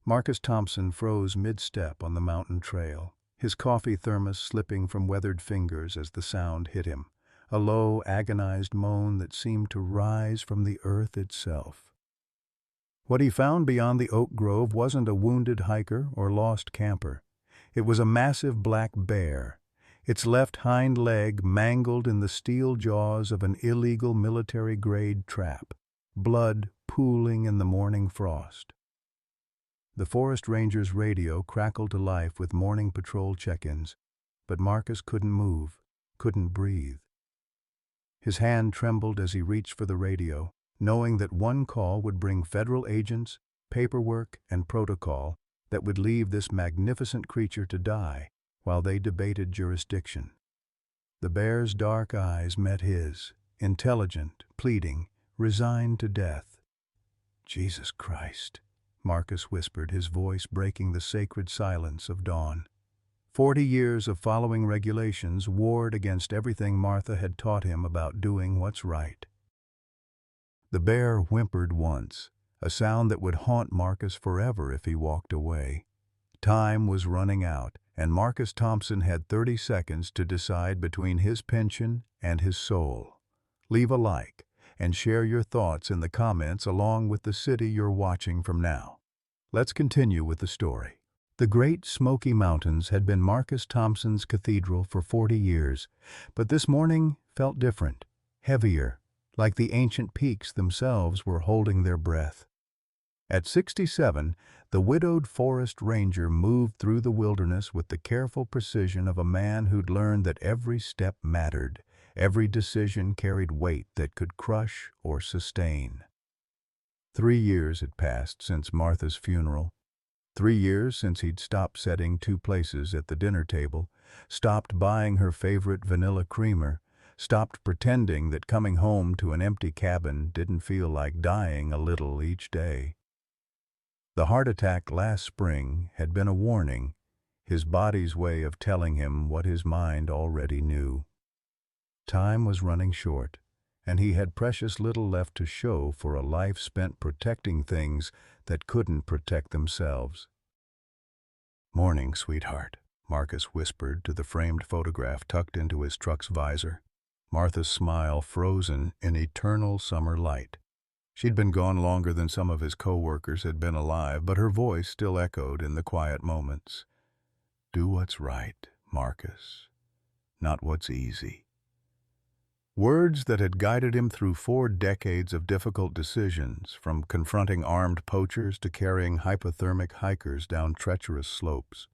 Marcus Thompson froze mid-step on the mountain trail, his coffee thermos slipping from weathered fingers as the sound hit him, a low, agonized moan that seemed to rise from the earth itself. What he found beyond the oak grove wasn't a wounded hiker or lost camper. It was a massive black bear, its left hind leg mangled in the steel jaws of an illegal military-grade trap, blood pooling in the morning frost. The forest ranger's radio crackled to life with morning patrol check-ins, but Marcus couldn't move, couldn't breathe. His hand trembled as he reached for the radio, knowing that one call would bring federal agents, paperwork, and protocol that would leave this magnificent creature to die while they debated jurisdiction. The bear's dark eyes met his, intelligent, pleading, resigned to death. "Jesus Christ," Marcus whispered, his voice breaking the sacred silence of dawn. 40 years of following regulations warred against everything Martha had taught him about doing what's right. The bear whimpered once, a sound that would haunt Marcus forever if he walked away. Time was running out, and Marcus Thompson had 30 seconds to decide between his pension and his soul. Leave a like and share your thoughts in the comments along with the city you're watching from now. Let's continue with the story. The Great Smoky Mountains had been Marcus Thompson's cathedral for 40 years, but this morning felt different, heavier, like the ancient peaks themselves were holding their breath. At 67, the widowed forest ranger moved through the wilderness with the careful precision of a man who'd learned that every step mattered, every decision carried weight that could crush or sustain. 3 years had passed since Martha's funeral. 3 years since he'd stopped setting 2 places at the dinner table, stopped buying her favorite vanilla creamer, stopped pretending that coming home to an empty cabin didn't feel like dying a little each day. The heart attack last spring had been a warning, his body's way of telling him what his mind already knew. Time was running short, and he had precious little left to show for a life spent protecting things that couldn't protect themselves. "Morning, sweetheart," Marcus whispered to the framed photograph tucked into his truck's visor, Martha's smile frozen in eternal summer light. She'd been gone longer than some of his co-workers had been alive, but her voice still echoed in the quiet moments. "Do what's right, Marcus, not what's easy." Words that had guided him through 4 decades of difficult decisions, from confronting armed poachers to carrying hypothermic hikers down treacherous slopes.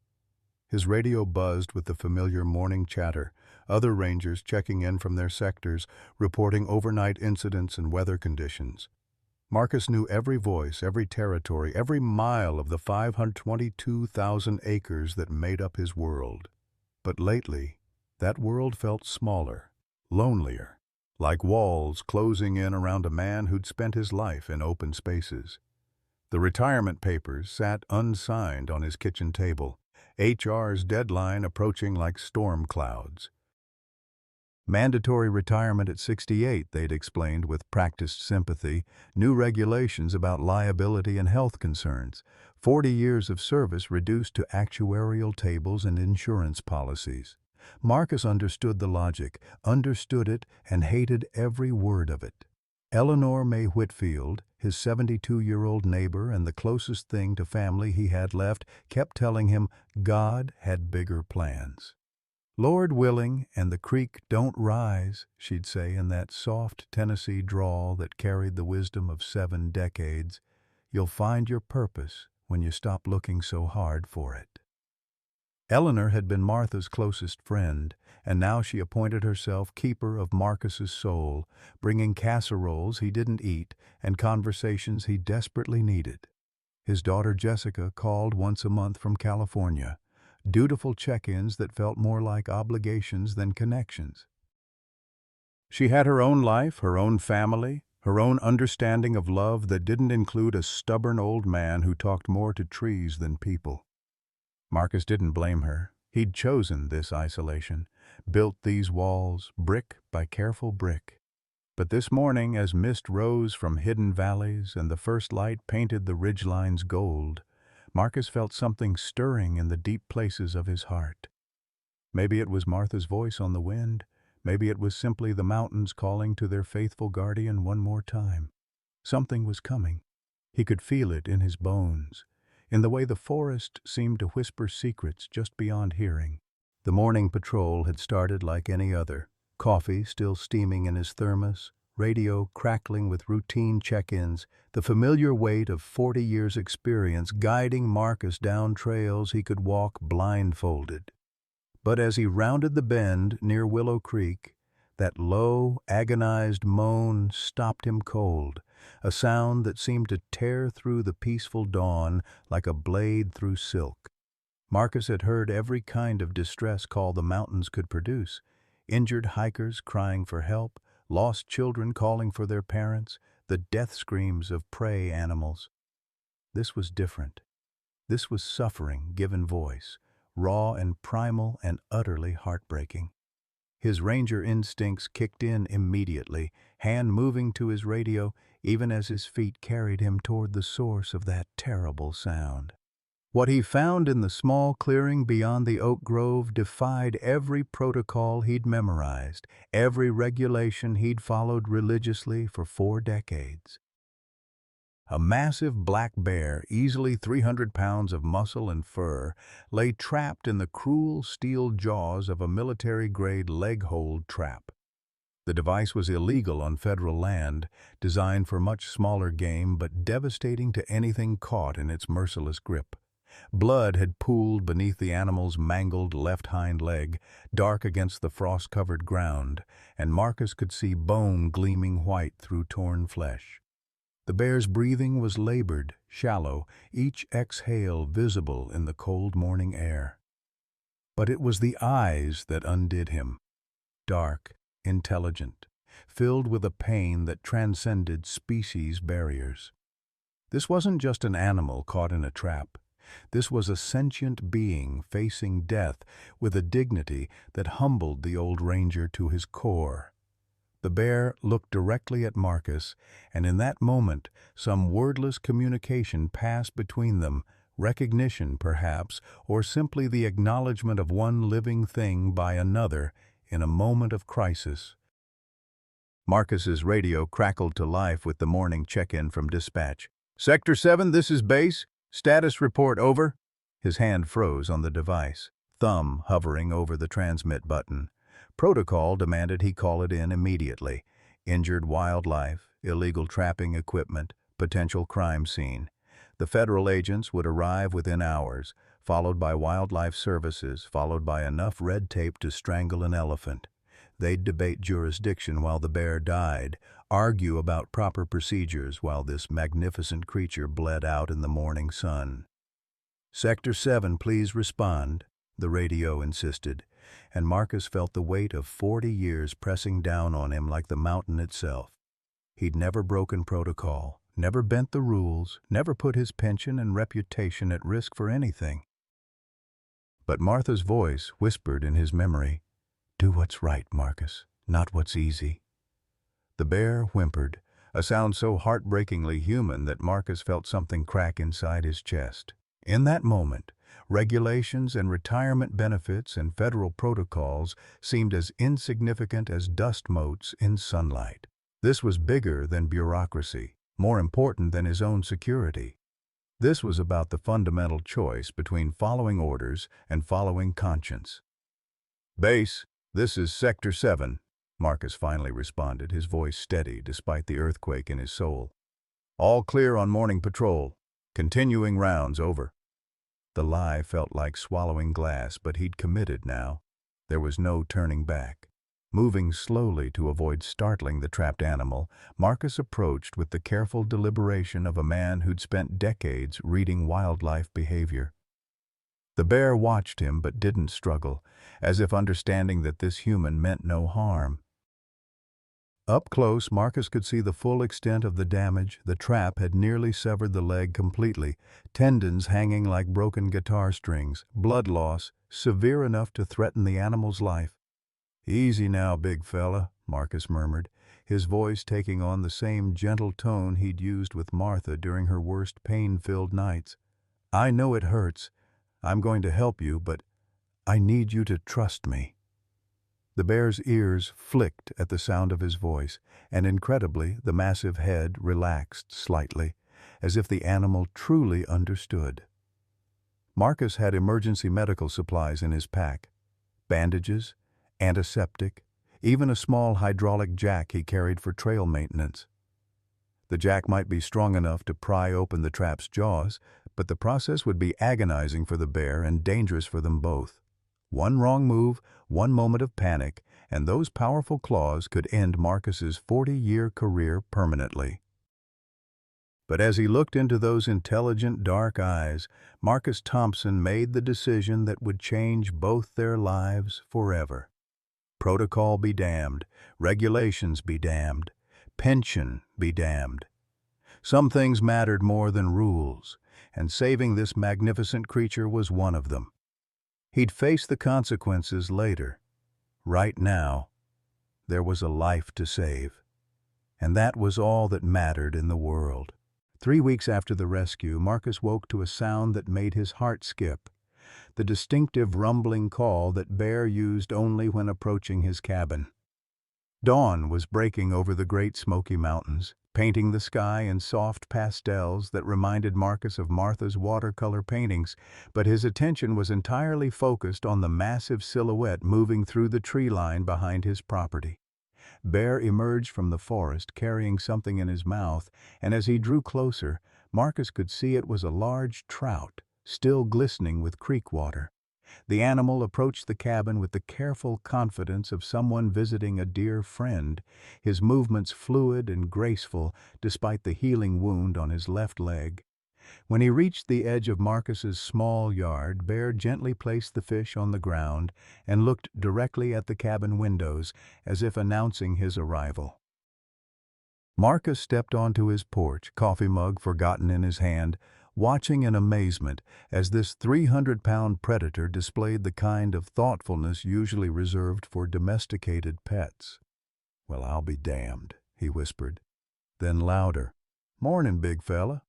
His radio buzzed with the familiar morning chatter, other rangers checking in from their sectors, reporting overnight incidents and weather conditions. Marcus knew every voice, every territory, every mile of the 522,000 acres that made up his world. But lately, that world felt smaller, lonelier, like walls closing in around a man who'd spent his life in open spaces. The retirement papers sat unsigned on his kitchen table, HR's deadline approaching like storm clouds. Mandatory retirement at 68, they'd explained with practiced sympathy, new regulations about liability and health concerns, 40 years of service reduced to actuarial tables and insurance policies. Marcus understood the logic, understood it, and hated every word of it. Eleanor May Whitfield, his 72-year-old neighbor and the closest thing to family he had left, kept telling him God had bigger plans. "Lord willing, and the creek don't rise," she'd say in that soft Tennessee drawl that carried the wisdom of 7 decades, "you'll find your purpose when you stop looking so hard for it." Eleanor had been Martha's closest friend, and now she appointed herself keeper of Marcus's soul, bringing casseroles he didn't eat and conversations he desperately needed. His daughter Jessica called once a month from California, dutiful check-ins that felt more like obligations than connections. She had her own life, her own family, her own understanding of love that didn't include a stubborn old man who talked more to trees than people. Marcus didn't blame her. He'd chosen this isolation, built these walls brick by careful brick. But this morning, as mist rose from hidden valleys and the first light painted the ridgelines gold, Marcus felt something stirring in the deep places of his heart. Maybe it was Martha's voice on the wind. Maybe it was simply the mountains calling to their faithful guardian one more time. Something was coming. He could feel it in his bones, in the way the forest seemed to whisper secrets just beyond hearing. The morning patrol had started like any other, coffee still steaming in his thermos, radio crackling with routine check-ins, the familiar weight of 40 years' experience guiding Marcus down trails he could walk blindfolded. But as he rounded the bend near Willow Creek, that low, agonized moan stopped him cold, a sound that seemed to tear through the peaceful dawn like a blade through silk. Marcus had heard every kind of distress call the mountains could produce: injured hikers crying for help, lost children calling for their parents, the death screams of prey animals. This was different. This was suffering given voice, raw and primal and utterly heartbreaking. His ranger instincts kicked in immediately, hand moving to his radio even as his feet carried him toward the source of that terrible sound. What he found in the small clearing beyond the oak grove defied every protocol he'd memorized, every regulation he'd followed religiously for 4 decades. A massive black bear, easily 300 pounds of muscle and fur, lay trapped in the cruel steel jaws of a military-grade leg-hold trap. The device was illegal on federal land, designed for much smaller game but devastating to anything caught in its merciless grip. Blood had pooled beneath the animal's mangled left hind leg, dark against the frost-covered ground, and Marcus could see bone gleaming white through torn flesh. The bear's breathing was labored, shallow, each exhale visible in the cold morning air. But it was the eyes that undid him. Dark, intelligent, filled with a pain that transcended species barriers. This wasn't just an animal caught in a trap. This was a sentient being facing death with a dignity that humbled the old ranger to his core. The bear looked directly at Marcus, and in that moment some wordless communication passed between them, recognition perhaps, or simply the acknowledgement of one living thing by another in a moment of crisis. Marcus's radio crackled to life with the morning check-in from dispatch. "Sector 7, this is base. Status report over." His hand froze on the device, thumb hovering over the transmit button. Protocol demanded he call it in immediately. Injured wildlife, illegal trapping equipment, potential crime scene. The federal agents would arrive within hours, followed by wildlife services, followed by enough red tape to strangle an elephant. They'd debate jurisdiction while the bear died, argue about proper procedures while this magnificent creature bled out in the morning sun. "Sector 7, please respond," the radio insisted, and Marcus felt the weight of 40 years pressing down on him like the mountain itself. He'd never broken protocol, never bent the rules, never put his pension and reputation at risk for anything. But Martha's voice whispered in his memory, "Do what's right, Marcus, not what's easy." The bear whimpered, a sound so heartbreakingly human that Marcus felt something crack inside his chest. In that moment, regulations and retirement benefits and federal protocols seemed as insignificant as dust motes in sunlight. This was bigger than bureaucracy, more important than his own security. This was about the fundamental choice between following orders and following conscience. "Base, this is Sector 7, Marcus finally responded, his voice steady despite the earthquake in his soul. "All clear on morning patrol. Continuing rounds, over." The lie felt like swallowing glass, but he'd committed now. There was no turning back. Moving slowly to avoid startling the trapped animal, Marcus approached with the careful deliberation of a man who'd spent decades reading wildlife behavior. The bear watched him but didn't struggle, as if understanding that this human meant no harm. Up close, Marcus could see the full extent of the damage. The trap had nearly severed the leg completely, tendons hanging like broken guitar strings, blood loss severe enough to threaten the animal's life. "Easy now, big fella," Marcus murmured, his voice taking on the same gentle tone he'd used with Martha during her worst pain-filled nights. I know it hurts. I'm going to help you, but I need you to trust me." The bear's ears flicked at the sound of his voice, and incredibly, the massive head relaxed slightly, as if the animal truly understood. Marcus had emergency medical supplies in his pack: bandages, antiseptic, even a small hydraulic jack he carried for trail maintenance. The jack might be strong enough to pry open the trap's jaws, but the process would be agonizing for the bear and dangerous for them both. One wrong move, one moment of panic, and those powerful claws could end Marcus's 40-year career permanently. But as he looked into those intelligent, dark eyes, Marcus Thompson made the decision that would change both their lives forever. Protocol be damned, regulations be damned, pension be damned. Some things mattered more than rules, and saving this magnificent creature was one of them. He'd face the consequences later. Right now, there was a life to save. And that was all that mattered in the world. 3 weeks after the rescue, Marcus woke to a sound that made his heart skip: the distinctive rumbling call that Bear used only when approaching his cabin. Dawn was breaking over the Great Smoky Mountains, painting the sky in soft pastels that reminded Marcus of Martha's watercolor paintings, but his attention was entirely focused on the massive silhouette moving through the tree line behind his property. Bear emerged from the forest carrying something in his mouth, and as he drew closer, Marcus could see it was a large trout, still glistening with creek water. The animal approached the cabin with the careful confidence of someone visiting a dear friend, his movements fluid and graceful despite the healing wound on his left leg. When he reached the edge of Marcus's small yard, Bear gently placed the fish on the ground and looked directly at the cabin windows, as if announcing his arrival. Marcus stepped onto his porch, coffee mug forgotten in his hand, watching in amazement as this 300-pound predator displayed the kind of thoughtfulness usually reserved for domesticated pets. "Well, I'll be damned," he whispered. Then louder, "Morning, big fella.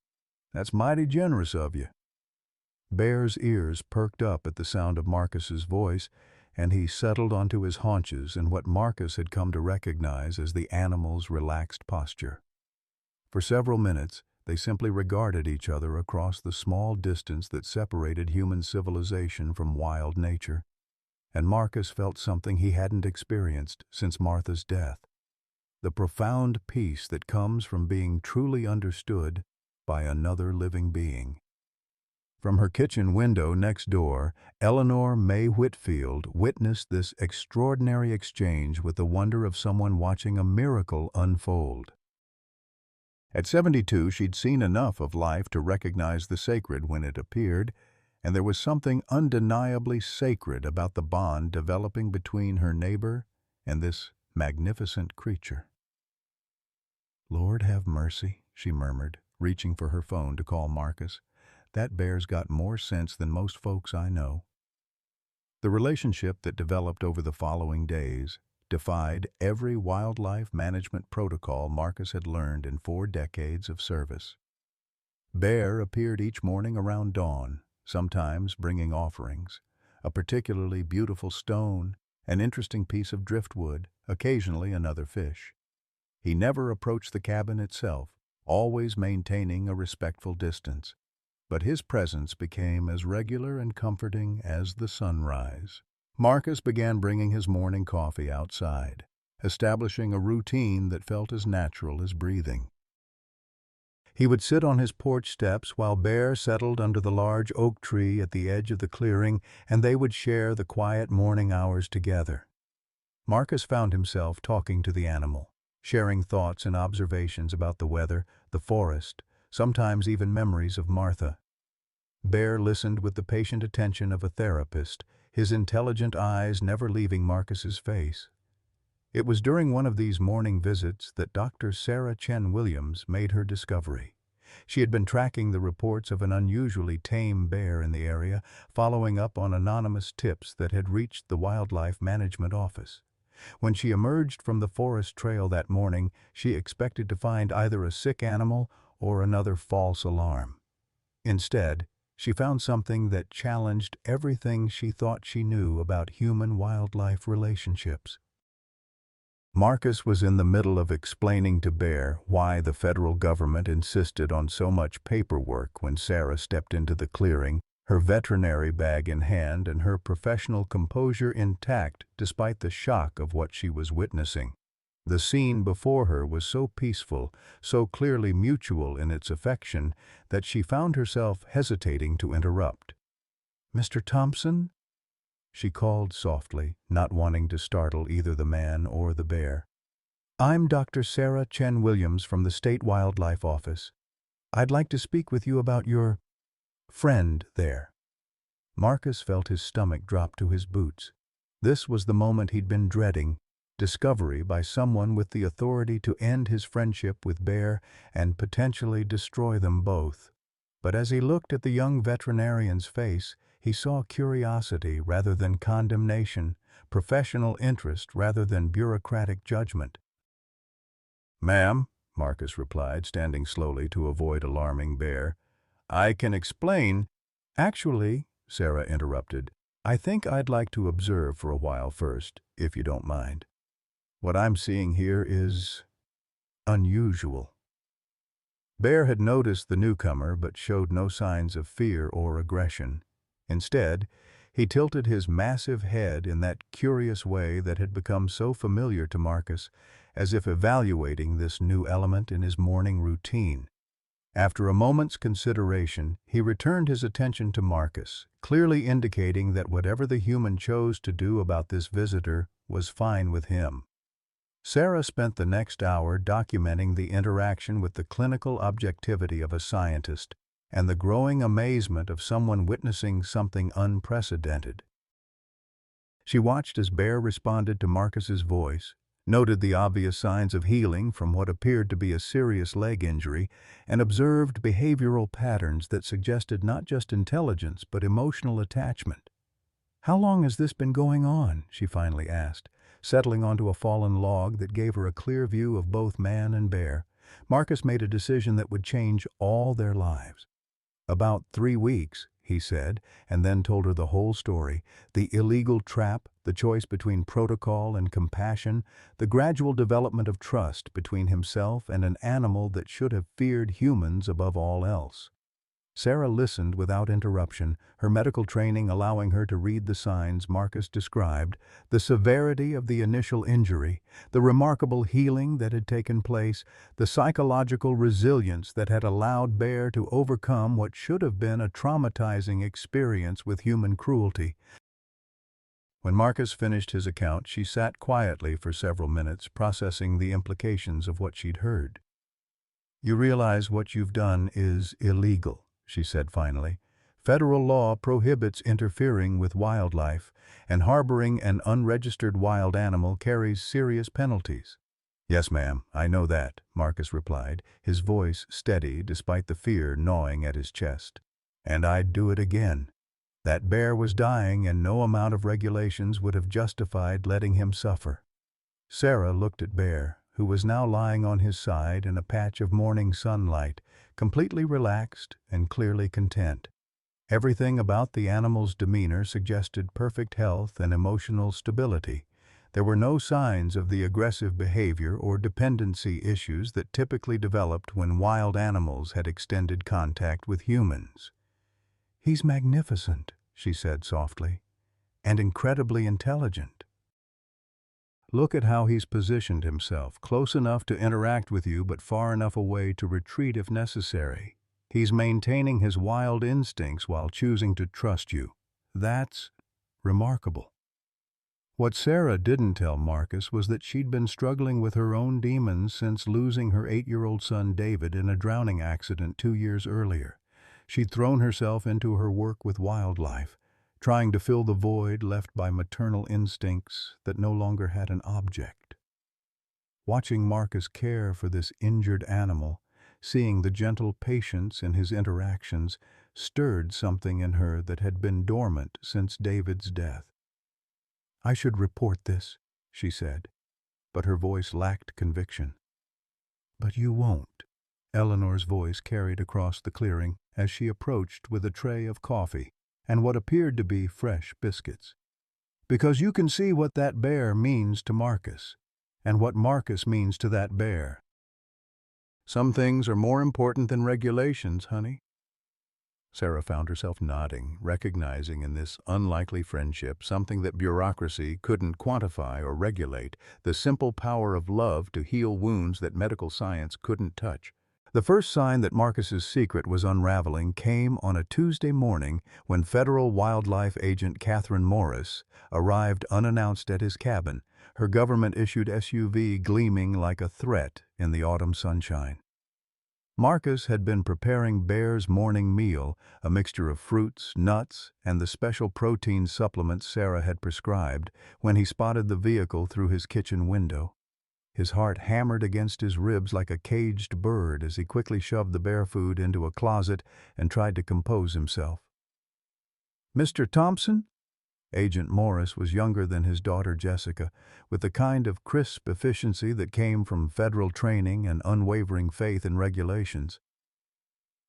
That's mighty generous of you." Bear's ears perked up at the sound of Marcus's voice, and he settled onto his haunches in what Marcus had come to recognize as the animal's relaxed posture. For several minutes, they simply regarded each other across the small distance that separated human civilization from wild nature, and Marcus felt something he hadn't experienced since Martha's death: the profound peace that comes from being truly understood by another living being. From her kitchen window next door, Eleanor May Whitfield witnessed this extraordinary exchange with the wonder of someone watching a miracle unfold. At 72, she'd seen enough of life to recognize the sacred when it appeared, and there was something undeniably sacred about the bond developing between her neighbor and this magnificent creature. "Lord have mercy," she murmured, reaching for her phone to call Marcus. "That bear's got more sense than most folks I know." The relationship that developed over the following days defied every wildlife management protocol Marcus had learned in 4 decades of service. Bear appeared each morning around dawn, sometimes bringing offerings: a particularly beautiful stone, an interesting piece of driftwood, occasionally another fish. He never approached the cabin itself, always maintaining a respectful distance, but his presence became as regular and comforting as the sunrise. Marcus began bringing his morning coffee outside, establishing a routine that felt as natural as breathing. He would sit on his porch steps while Bear settled under the large oak tree at the edge of the clearing, and they would share the quiet morning hours together. Marcus found himself talking to the animal, sharing thoughts and observations about the weather, the forest, sometimes even memories of Martha. Bear listened with the patient attention of a therapist, his intelligent eyes never leaving Marcus's face. It was during one of these morning visits that Dr. Sarah Chen Williams made her discovery. She had been tracking the reports of an unusually tame bear in the area, following up on anonymous tips that had reached the Wildlife Management Office. When she emerged from the forest trail that morning, she expected to find either a sick animal or another false alarm. Instead, she found something that challenged everything she thought she knew about human-wildlife relationships. Marcus was in the middle of explaining to Bear why the federal government insisted on so much paperwork when Sarah stepped into the clearing, her veterinary bag in hand and her professional composure intact despite the shock of what she was witnessing. The scene before her was so peaceful, so clearly mutual in its affection, that she found herself hesitating to interrupt. "Mr. Thompson?" she called softly, not wanting to startle either the man or the bear. "I'm Dr. Sarah Chen Williams from the State Wildlife Office. I'd like to speak with you about your friend there." Marcus felt his stomach drop to his boots. This was the moment he'd been dreading, discovery by someone with the authority to end his friendship with Bear and potentially destroy them both. But as he looked at the young veterinarian's face, he saw curiosity rather than condemnation, professional interest rather than bureaucratic judgment. "Ma'am," Marcus replied, standing slowly to avoid alarming Bear, "I can explain—" "Actually," Sarah interrupted, "I think I'd like to observe for a while first, if you don't mind. What I'm seeing here is unusual." Bear had noticed the newcomer but showed no signs of fear or aggression. Instead, he tilted his massive head in that curious way that had become so familiar to Marcus, as if evaluating this new element in his morning routine. After a moment's consideration, he returned his attention to Marcus, clearly indicating that whatever the human chose to do about this visitor was fine with him. Sarah spent the next hour documenting the interaction with the clinical objectivity of a scientist and the growing amazement of someone witnessing something unprecedented. She watched as Bear responded to Marcus's voice, noted the obvious signs of healing from what appeared to be a serious leg injury, and observed behavioral patterns that suggested not just intelligence but emotional attachment. "How long has this been going on?" she finally asked, settling onto a fallen log that gave her a clear view of both man and bear. Marcus made a decision that would change all their lives. "About 3 weeks," he said, and then told her the whole story: the illegal trap, the choice between protocol and compassion, the gradual development of trust between himself and an animal that should have feared humans above all else. Sarah listened without interruption, her medical training allowing her to read the signs Marcus described, the severity of the initial injury, the remarkable healing that had taken place, the psychological resilience that had allowed Bear to overcome what should have been a traumatizing experience with human cruelty. When Marcus finished his account, she sat quietly for several minutes, processing the implications of what she'd heard. "You realize what you've done is illegal," she said finally. "Federal law prohibits interfering with wildlife, and harboring an unregistered wild animal carries serious penalties." "Yes, ma'am, I know that," Marcus replied, his voice steady despite the fear gnawing at his chest. "And I'd do it again. That bear was dying, and no amount of regulations would have justified letting him suffer." Sarah looked at Bear, who was now lying on his side in a patch of morning sunlight, completely relaxed and clearly content. Everything about the animal's demeanor suggested perfect health and emotional stability. There were no signs of the aggressive behavior or dependency issues that typically developed when wild animals had extended contact with humans. "He's magnificent," she said softly, "and incredibly intelligent. Look at how he's positioned himself, close enough to interact with you but far enough away to retreat if necessary. He's maintaining his wild instincts while choosing to trust you. That's remarkable." What Sarah didn't tell Marcus was that she'd been struggling with her own demons since losing her 8-year-old son David in a drowning accident 2 years earlier. She'd thrown herself into her work with wildlife, trying to fill the void left by maternal instincts that no longer had an object. Watching Marcus care for this injured animal, seeing the gentle patience in his interactions, stirred something in her that had been dormant since David's death. "I should report this," she said, but her voice lacked conviction. "But you won't," Eleanor's voice carried across the clearing. as she approached with a tray of coffee and what appeared to be fresh biscuits. "Because you can see what that bear means to Marcus, and what Marcus means to that bear. Some things are more important than regulations, honey." Sarah found herself nodding, recognizing in this unlikely friendship something that bureaucracy couldn't quantify or regulate, the simple power of love to heal wounds that medical science couldn't touch. The first sign that Marcus's secret was unraveling came on a Tuesday morning when federal wildlife agent Catherine Morris arrived unannounced at his cabin, her government-issued SUV gleaming like a threat in the autumn sunshine. Marcus had been preparing Bear's morning meal, a mixture of fruits, nuts, and the special protein supplements Sarah had prescribed, when he spotted the vehicle through his kitchen window. His heart hammered against his ribs like a caged bird as he quickly shoved the bear food into a closet and tried to compose himself. "Mr. Thompson?" Agent Morris was younger than his daughter Jessica, with the kind of crisp efficiency that came from federal training and unwavering faith in regulations.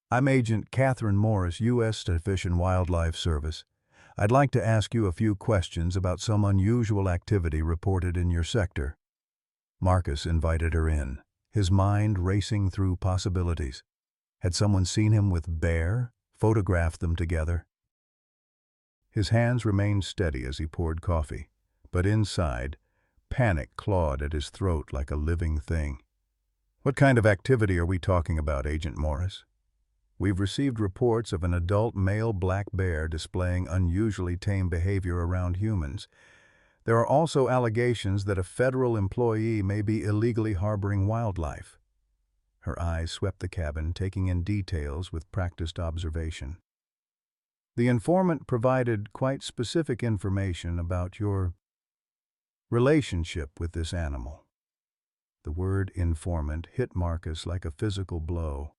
"I'm Agent Catherine Morris, U.S. Fish and Wildlife Service. I'd like to ask you a few questions about some unusual activity reported in your sector." Marcus invited her in, his mind racing through possibilities. Had someone seen him with Bear, photographed them together? His hands remained steady as he poured coffee, but inside, panic clawed at his throat like a living thing. "What kind of activity are we talking about, Agent Morris?" "We've received reports of an adult male black bear displaying unusually tame behavior around humans. There are also allegations that a federal employee may be illegally harboring wildlife." Her eyes swept the cabin, taking in details with practiced observation. "The informant provided quite specific information about your relationship with this animal." The word informant hit Marcus like a physical blow.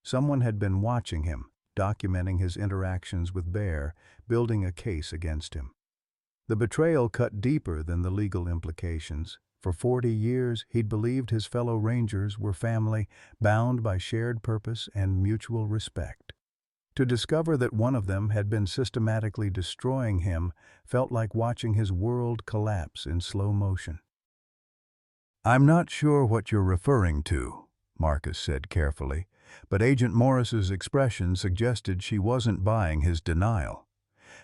Someone had been watching him, documenting his interactions with Bear, building a case against him. The betrayal cut deeper than the legal implications. For 40 years, he'd believed his fellow Rangers were family, bound by shared purpose and mutual respect. To discover that one of them had been systematically destroying him felt like watching his world collapse in slow motion. "I'm not sure what you're referring to," Marcus said carefully, but Agent Morris's expression suggested she wasn't buying his denial.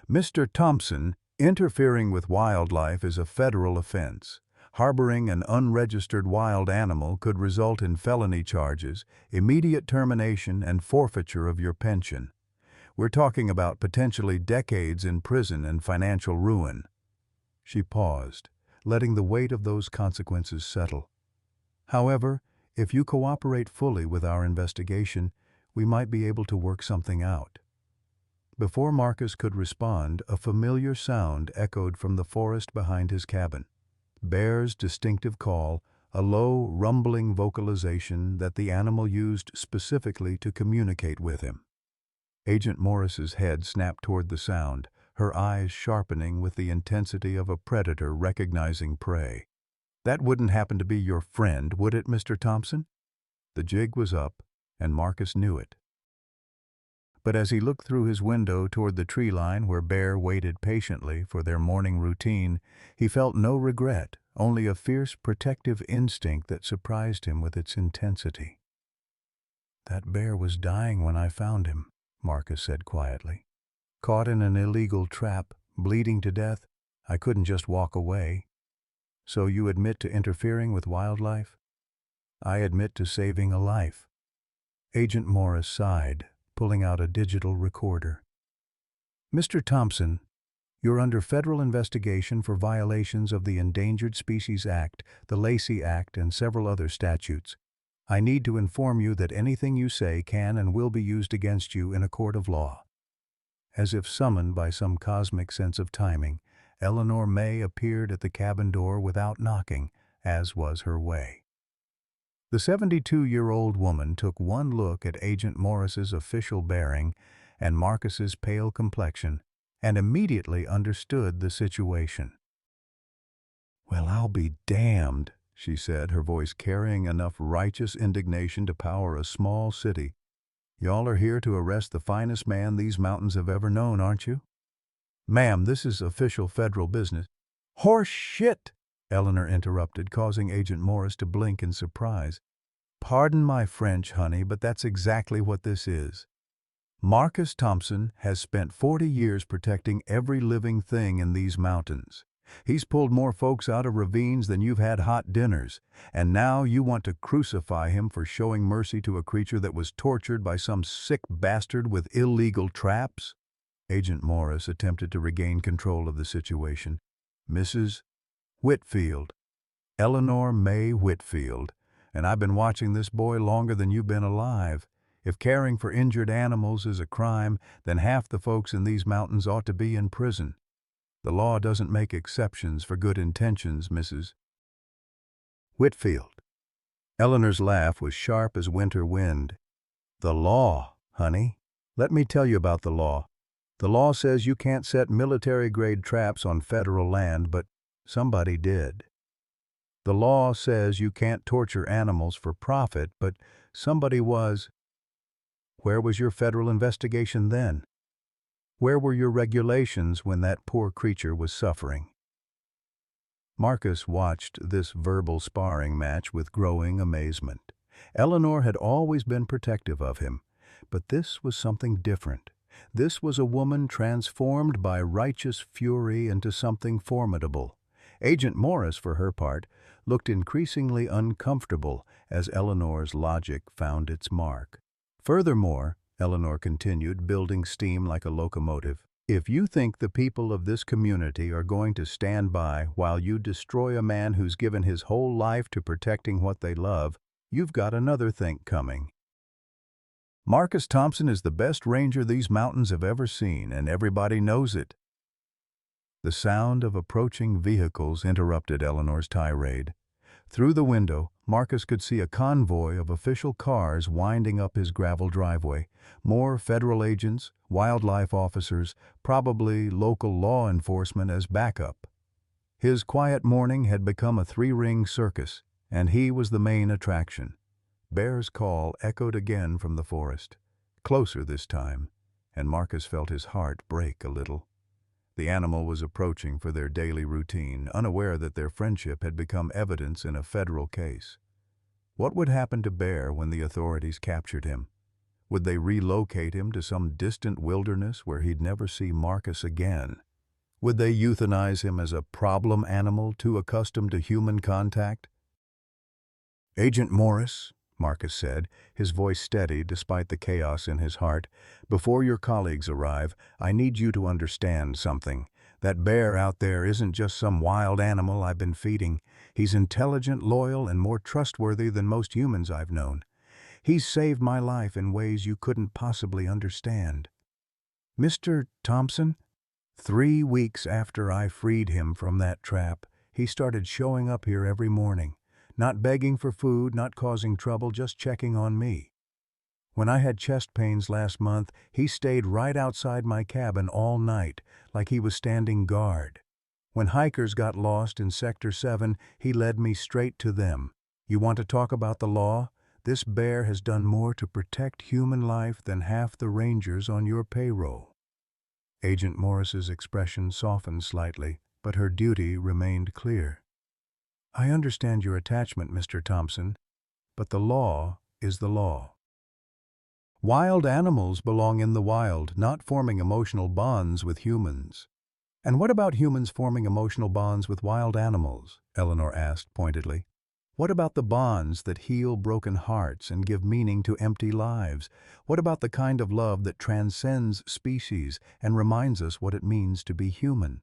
"Mr. Thompson, interfering with wildlife is a federal offense. Harboring an unregistered wild animal could result in felony charges, immediate termination, and forfeiture of your pension. We're talking about potentially decades in prison and financial ruin." She paused, letting the weight of those consequences settle. "However, if you cooperate fully with our investigation, we might be able to work something out." Before Marcus could respond, a familiar sound echoed from the forest behind his cabin. Bear's distinctive call, a low, rumbling vocalization that the animal used specifically to communicate with him. Agent Morris's head snapped toward the sound, her eyes sharpening with the intensity of a predator recognizing prey. "That wouldn't happen to be your friend, would it, Mr. Thompson?" The jig was up, and Marcus knew it. But as he looked through his window toward the tree line where Bear waited patiently for their morning routine, he felt no regret, only a fierce protective instinct that surprised him with its intensity. "That bear was dying when I found him," Marcus said quietly. "Caught in an illegal trap, bleeding to death. I couldn't just walk away." "So you admit to interfering with wildlife?" "I admit to saving a life." Agent Morris sighed, pulling out a digital recorder. "Mr. Thompson, you're under federal investigation for violations of the Endangered Species Act, the Lacey Act, and several other statutes. I need to inform you that anything you say can and will be used against you in a court of law." As if summoned by some cosmic sense of timing, Eleanor May appeared at the cabin door without knocking, as was her way. The 72-year-old woman took one look at Agent Morris's official bearing and Marcus's pale complexion and immediately understood the situation. "Well, I'll be damned," she said, her voice carrying enough righteous indignation to power a small city. Y'all are here to arrest the finest man these mountains have ever known, aren't you? Ma'am, this is official federal business. Horse shit! Eleanor interrupted, causing Agent Morris to blink in surprise. Pardon my French, honey, but that's exactly what this is. Marcus Thompson has spent 40 years protecting every living thing in these mountains. He's pulled more folks out of ravines than you've had hot dinners, and now you want to crucify him for showing mercy to a creature that was tortured by some sick bastard with illegal traps? Agent Morris attempted to regain control of the situation. Mrs. Whitfield, Eleanor May Whitfield, and I've been watching this boy longer than you've been alive. If caring for injured animals is a crime, then half the folks in these mountains ought to be in prison. The law doesn't make exceptions for good intentions, Mrs. Whitfield. Eleanor's laugh was sharp as winter wind. The law, honey. Let me tell you about the law. The law says you can't set military-grade traps on federal land, but somebody did. The law says you can't torture animals for profit, but somebody was. Where was your federal investigation then? Where were your regulations when that poor creature was suffering? Marcus watched this verbal sparring match with growing amazement. Eleanor had always been protective of him, but this was something different. This was a woman transformed by righteous fury into something formidable. Agent Morris, for her part, looked increasingly uncomfortable as Eleanor's logic found its mark. Furthermore, Eleanor continued, building steam like a locomotive, if you think the people of this community are going to stand by while you destroy a man who's given his whole life to protecting what they love, you've got another think coming. Marcus Thompson is the best ranger these mountains have ever seen, and everybody knows it. The sound of approaching vehicles interrupted Eleanor's tirade. Through the window, Marcus could see a convoy of official cars winding up his gravel driveway. More federal agents, wildlife officers, probably local law enforcement as backup. His quiet morning had become a three-ring circus, and he was the main attraction. Bear's call echoed again from the forest, closer this time, and Marcus felt his heart break a little. The animal was approaching for their daily routine, unaware that their friendship had become evidence in a federal case. What would happen to Bear when the authorities captured him? Would they relocate him to some distant wilderness where he'd never see Marcus again? Would they euthanize him as a problem animal too accustomed to human contact? Agent Morris, Marcus said, his voice steady despite the chaos in his heart, before your colleagues arrive, I need you to understand something. That bear out there isn't just some wild animal I've been feeding. He's intelligent, loyal, and more trustworthy than most humans I've known. He's saved my life in ways you couldn't possibly understand. Mr. Thompson, 3 weeks after I freed him from that trap, he started showing up here every morning. Not begging for food, not causing trouble, just checking on me. When I had chest pains last month, he stayed right outside my cabin all night, like he was standing guard. When hikers got lost in Sector 7, he led me straight to them. You want to talk about the law? This bear has done more to protect human life than half the rangers on your payroll. Agent Morris's expression softened slightly, but her duty remained clear. I understand your attachment, Mr. Thompson, but the law is the law. Wild animals belong in the wild, not forming emotional bonds with humans. And what about humans forming emotional bonds with wild animals? Eleanor asked pointedly. What about the bonds that heal broken hearts and give meaning to empty lives? What about the kind of love that transcends species and reminds us what it means to be human?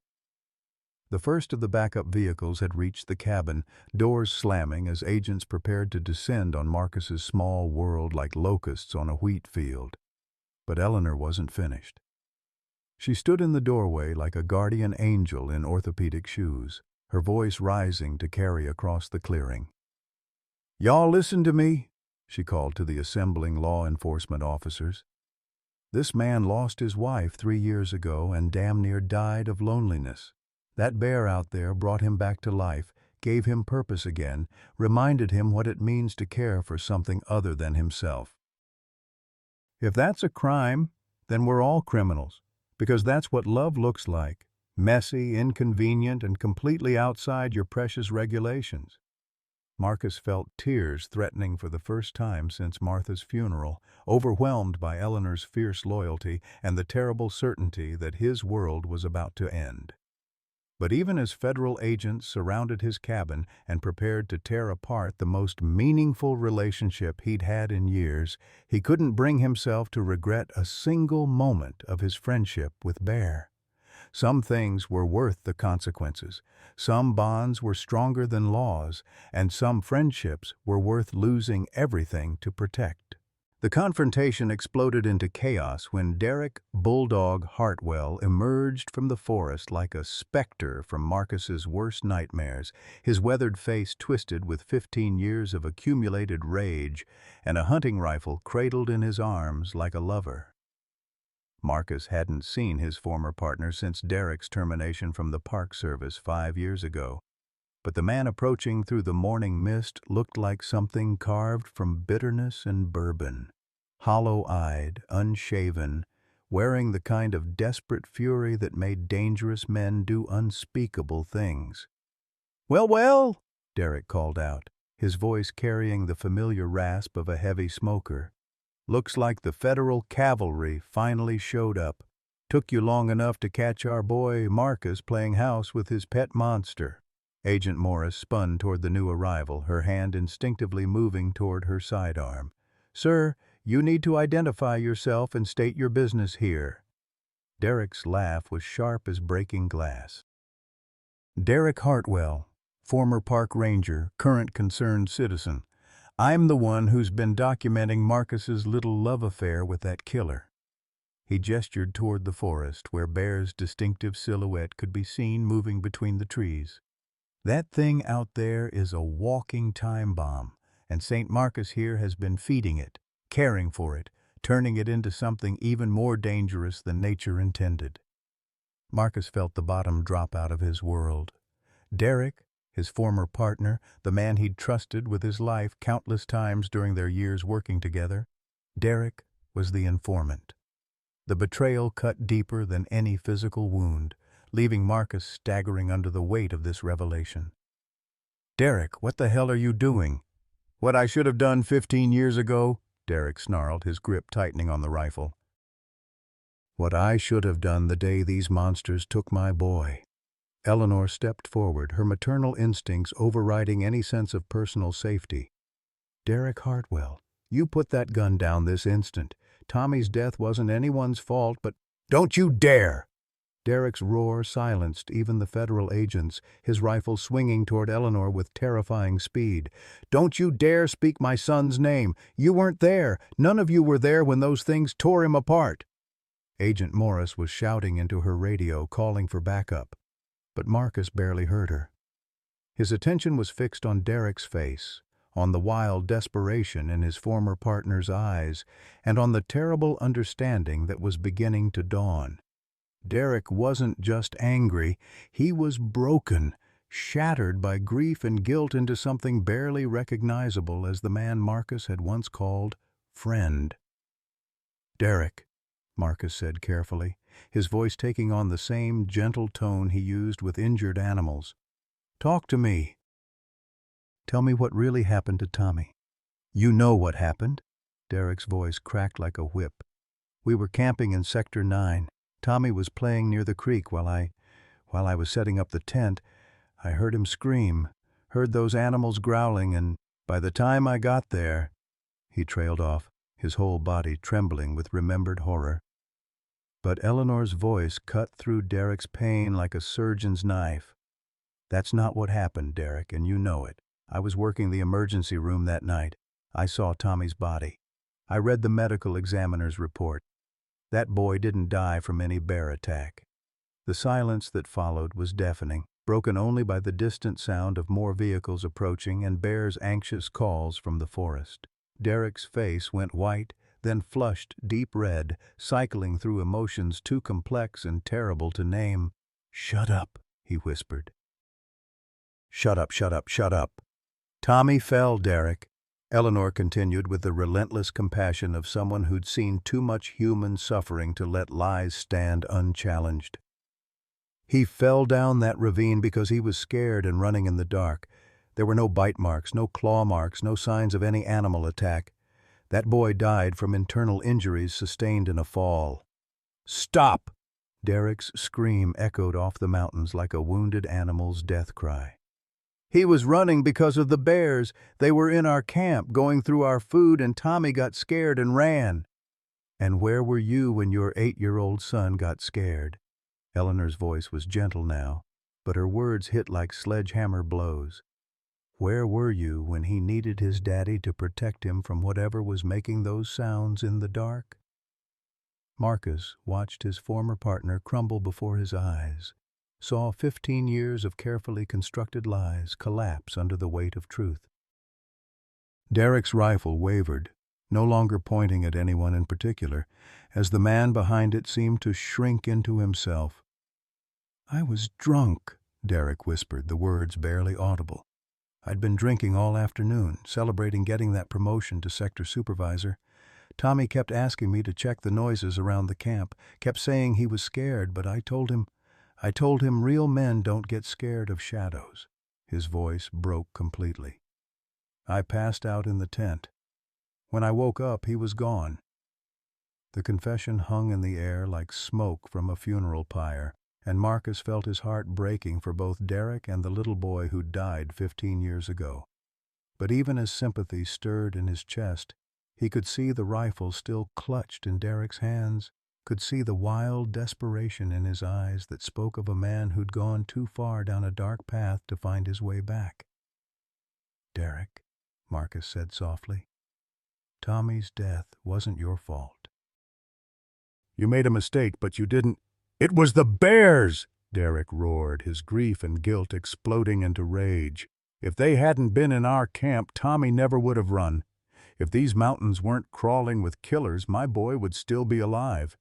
The first of the backup vehicles had reached the cabin, doors slamming as agents prepared to descend on Marcus's small world like locusts on a wheat field. But Eleanor wasn't finished. She stood in the doorway like a guardian angel in orthopedic shoes, her voice rising to carry across the clearing. "Y'all listen to me," she called to the assembling law enforcement officers. This man lost his wife 3 years ago and damn near died of loneliness. That bear out there brought him back to life, gave him purpose again, reminded him what it means to care for something other than himself. If that's a crime, then we're all criminals, because that's what love looks like. Messy, inconvenient, and completely outside your precious regulations. Marcus felt tears threatening for the first time since Martha's funeral, overwhelmed by Eleanor's fierce loyalty and the terrible certainty that his world was about to end. But even as federal agents surrounded his cabin and prepared to tear apart the most meaningful relationship he'd had in years, he couldn't bring himself to regret a single moment of his friendship with Bear. Some things were worth the consequences, some bonds were stronger than laws, and some friendships were worth losing everything to protect. The confrontation exploded into chaos when Derek "Bulldog" Hartwell emerged from the forest like a specter from Marcus's worst nightmares, his weathered face twisted with 15 years of accumulated rage and a hunting rifle cradled in his arms like a lover. Marcus hadn't seen his former partner since Derek's termination from the Park Service 5 years ago. But the man approaching through the morning mist looked like something carved from bitterness and bourbon. Hollow-eyed, unshaven, wearing the kind of desperate fury that made dangerous men do unspeakable things. "Well, well," Derek called out, his voice carrying the familiar rasp of a heavy smoker. "Looks like the federal cavalry finally showed up. Took you long enough to catch our boy Marcus playing house with his pet monster." Agent Morris spun toward the new arrival, her hand instinctively moving toward her sidearm. "Sir, you need to identify yourself and state your business here." Derek's laugh was sharp as breaking glass. "Derek Hartwell, former park ranger, current concerned citizen. I'm the one who's been documenting Marcus's little love affair with that killer." He gestured toward the forest, where Bear's distinctive silhouette could be seen moving between the trees. "That thing out there is a walking time bomb, and St. Marcus here has been feeding it, caring for it, turning it into something even more dangerous than nature intended." Marcus felt the bottom drop out of his world. Derek, his former partner, the man he'd trusted with his life countless times during their years working together, Derek was the informant. The betrayal cut deeper than any physical wound, leaving Marcus staggering under the weight of this revelation. "Derek, what the hell are you doing?" "What I should have done 15 years ago," Derek snarled, his grip tightening on the rifle. "What I should have done the day these monsters took my boy." Eleanor stepped forward, her maternal instincts overriding any sense of personal safety. "Derek Hartwell, you put that gun down this instant. Tommy's death wasn't anyone's fault, but—" "Don't you dare!" Derek's roar silenced even the federal agents, his rifle swinging toward Eleanor with terrifying speed. "Don't you dare speak my son's name! You weren't there! None of you were there when those things tore him apart!" Agent Morris was shouting into her radio, calling for backup. But Marcus barely heard her. His attention was fixed on Derek's face, on the wild desperation in his former partner's eyes, and on the terrible understanding that was beginning to dawn. Derek wasn't just angry, he was broken, shattered by grief and guilt into something barely recognizable as the man Marcus had once called friend. "Derek," Marcus said carefully, his voice taking on the same gentle tone he used with injured animals. "Talk to me. Tell me what really happened to Tommy." "You know what happened." Derek's voice cracked like a whip. "We were camping in Sector 9. Tommy was playing near the creek while I was setting up the tent. I heard him scream, heard those animals growling, and by the time I got there—" He trailed off, his whole body trembling with remembered horror. But Eleanor's voice cut through Derek's pain like a surgeon's knife. "That's not what happened, Derek, and you know it. I was working the emergency room that night. I saw Tommy's body. I read the medical examiner's report. That boy didn't die from any bear attack." The silence that followed was deafening, broken only by the distant sound of more vehicles approaching and Bear's anxious calls from the forest. Derek's face went white, then flushed deep red, cycling through emotions too complex and terrible to name. "Shut up," he whispered. "Shut up, shut up, shut up." "Tommy fell, Derek. Eleanor continued with the relentless compassion of someone who'd seen too much human suffering to let lies stand unchallenged. He fell down that ravine because he was scared and running in the dark. There were no bite marks, no claw marks, no signs of any animal attack. That boy died from internal injuries sustained in a fall. "Stop!" Derek's scream echoed off the mountains like a wounded animal's death cry. "He was running because of the bears. They were in our camp, going through our food, and Tommy got scared and ran." "And where were you when your 8-year-old son got scared?" Eleanor's voice was gentle now, but her words hit like sledgehammer blows. "Where were you when he needed his daddy to protect him from whatever was making those sounds in the dark?" Marcus watched his former partner crumble before his eyes, saw 15 years of carefully constructed lies collapse under the weight of truth. Derek's rifle wavered, no longer pointing at anyone in particular, as the man behind it seemed to shrink into himself. "I was drunk," Derek whispered, the words barely audible. "I'd been drinking all afternoon, celebrating getting that promotion to sector supervisor. Tommy kept asking me to check the noises around the camp, kept saying he was scared, but I told him real men don't get scared of shadows." His voice broke completely. "I passed out in the tent. When I woke up, he was gone." The confession hung in the air like smoke from a funeral pyre, and Marcus felt his heart breaking for both Derek and the little boy who died 15 years ago. But even as sympathy stirred in his chest, he could see the rifle still clutched in Derek's hands, could see the wild desperation in his eyes that spoke of a man who'd gone too far down a dark path to find his way back. "Derek," Marcus said softly, "Tommy's death wasn't your fault." "You made a mistake, but you didn't—" "It was the bears!" Derek roared, his grief and guilt exploding into rage. "If they hadn't been in our camp, Tommy never would have run. If these mountains weren't crawling with killers, my boy would still be alive.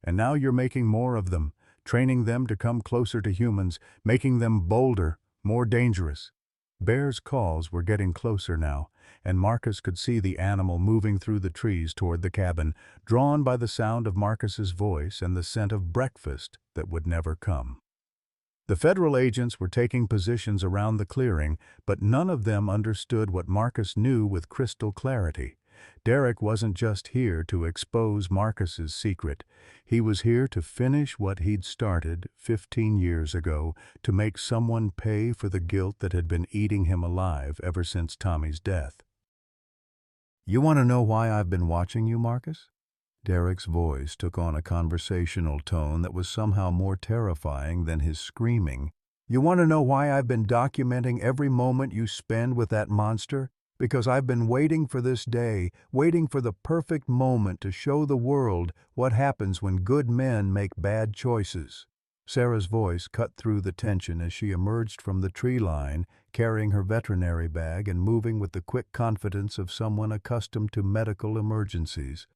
And now you're making more of them, training them to come closer to humans, making them bolder, more dangerous." Bear's calls were getting closer now, and Marcus could see the animal moving through the trees toward the cabin, drawn by the sound of Marcus's voice and the scent of breakfast that would never come. The federal agents were taking positions around the clearing, but none of them understood what Marcus knew with crystal clarity. Derek wasn't just here to expose Marcus's secret. He was here to finish what he'd started 15 years ago, to make someone pay for the guilt that had been eating him alive ever since Tommy's death. "You want to know why I've been watching you, Marcus?" Derek's voice took on a conversational tone that was somehow more terrifying than his screaming. "You want to know why I've been documenting every moment you spend with that monster? Because I've been waiting for this day, waiting for the perfect moment to show the world what happens when good men make bad choices." Sarah's voice cut through the tension as she emerged from the tree line, carrying her veterinary bag and moving with the quick confidence of someone accustomed to medical emergencies.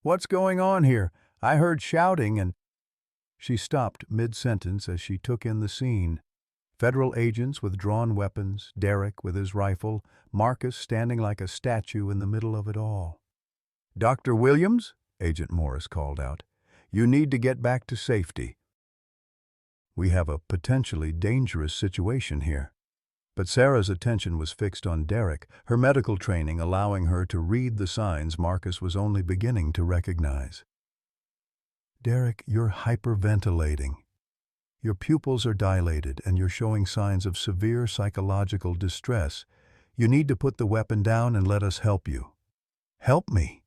"What's going on here? I heard shouting and—" She stopped mid-sentence as she took in the scene. Federal agents with drawn weapons, Derek with his rifle, Marcus standing like a statue in the middle of it all. "Dr. Williams," Agent Morris called out, "you need to get back to safety. We have a potentially dangerous situation here." But Sarah's attention was fixed on Derek, her medical training allowing her to read the signs Marcus was only beginning to recognize. "Derek, you're hyperventilating. Your pupils are dilated and you're showing signs of severe psychological distress. You need to put the weapon down and let us help you." "Help me?"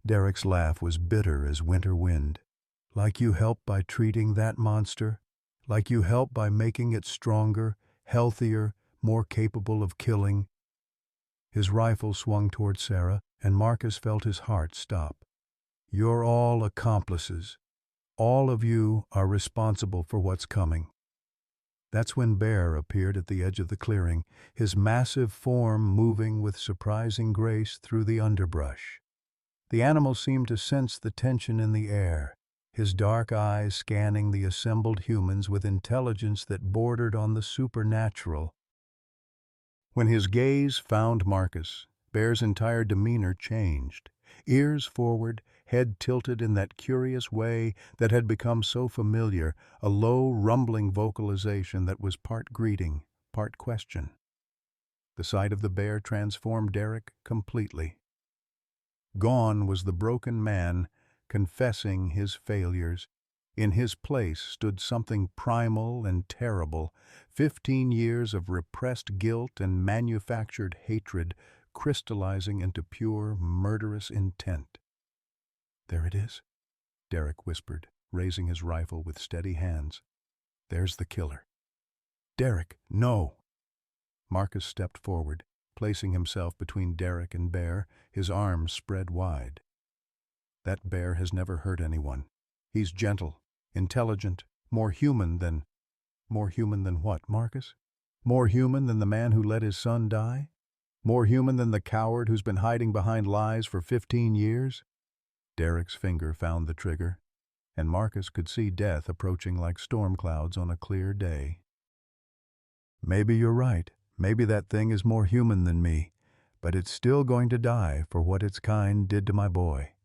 Derek's laugh was bitter as winter wind. "Like you help by treating that monster? Like you help by making it stronger, healthier, more capable of killing?" His rifle swung toward Sarah, and Marcus felt his heart stop. "You're all accomplices. All of you are responsible for what's coming." That's when Bear appeared at the edge of the clearing, his massive form moving with surprising grace through the underbrush. The animal seemed to sense the tension in the air, his dark eyes scanning the assembled humans with intelligence that bordered on the supernatural. When his gaze found Marcus, Bear's entire demeanor changed. Ears forward, head tilted in that curious way that had become so familiar, a low, rumbling vocalization that was part greeting, part question. The sight of the bear transformed Derek completely. Gone was the broken man, confessing his failures. In his place stood something primal and terrible, 15 years of repressed guilt and manufactured hatred, crystallizing into pure, murderous intent. "There it is," Derek whispered, raising his rifle with steady hands. "There's the killer." "Derek, no!" Marcus stepped forward, placing himself between Derek and Bear, his arms spread wide. "That bear has never hurt anyone. He's gentle, intelligent, more human than—" "More human than what, Marcus? More human than the man who let his son die? More human than the coward who's been hiding behind lies for 15 years? Derek's finger found the trigger, and Marcus could see death approaching like storm clouds on a clear day. "Maybe you're right. Maybe that thing is more human than me, but it's still going to die for what its kind did to my boy."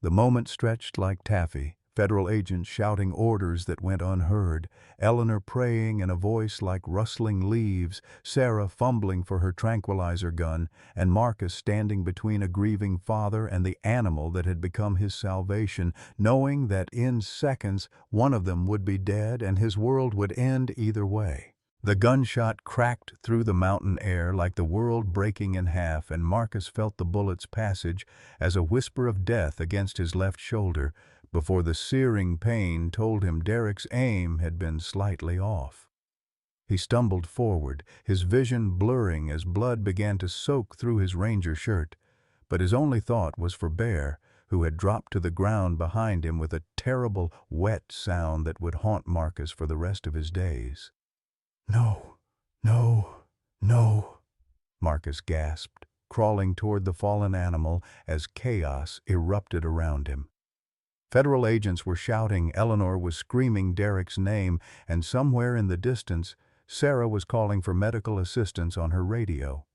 The moment stretched like taffy, federal agents shouting orders that went unheard, Eleanor praying in a voice like rustling leaves, Sarah fumbling for her tranquilizer gun, and Marcus standing between a grieving father and the animal that had become his salvation, knowing that in seconds one of them would be dead and his world would end either way. The gunshot cracked through the mountain air like the world breaking in half, and Marcus felt the bullet's passage as a whisper of death against his left shoulder, before the searing pain told him Derek's aim had been slightly off. He stumbled forward, his vision blurring as blood began to soak through his ranger shirt, but his only thought was for Bear, who had dropped to the ground behind him with a terrible, wet sound that would haunt Marcus for the rest of his days. "No, no, no," Marcus gasped, crawling toward the fallen animal as chaos erupted around him. Federal agents were shouting, Eleanor was screaming Derek's name, and somewhere in the distance, Sarah was calling for medical assistance on her radio.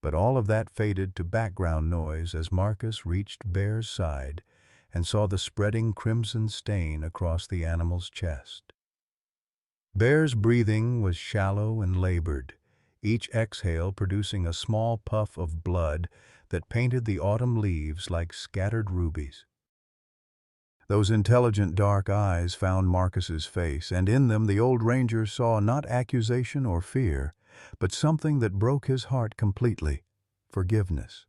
But all of that faded to background noise as Marcus reached Bear's side and saw the spreading crimson stain across the animal's chest. Bear's breathing was shallow and labored, each exhale producing a small puff of blood that painted the autumn leaves like scattered rubies. Those intelligent dark eyes found Marcus's face, and in them the old ranger saw not accusation or fear, but something that broke his heart completely: forgiveness.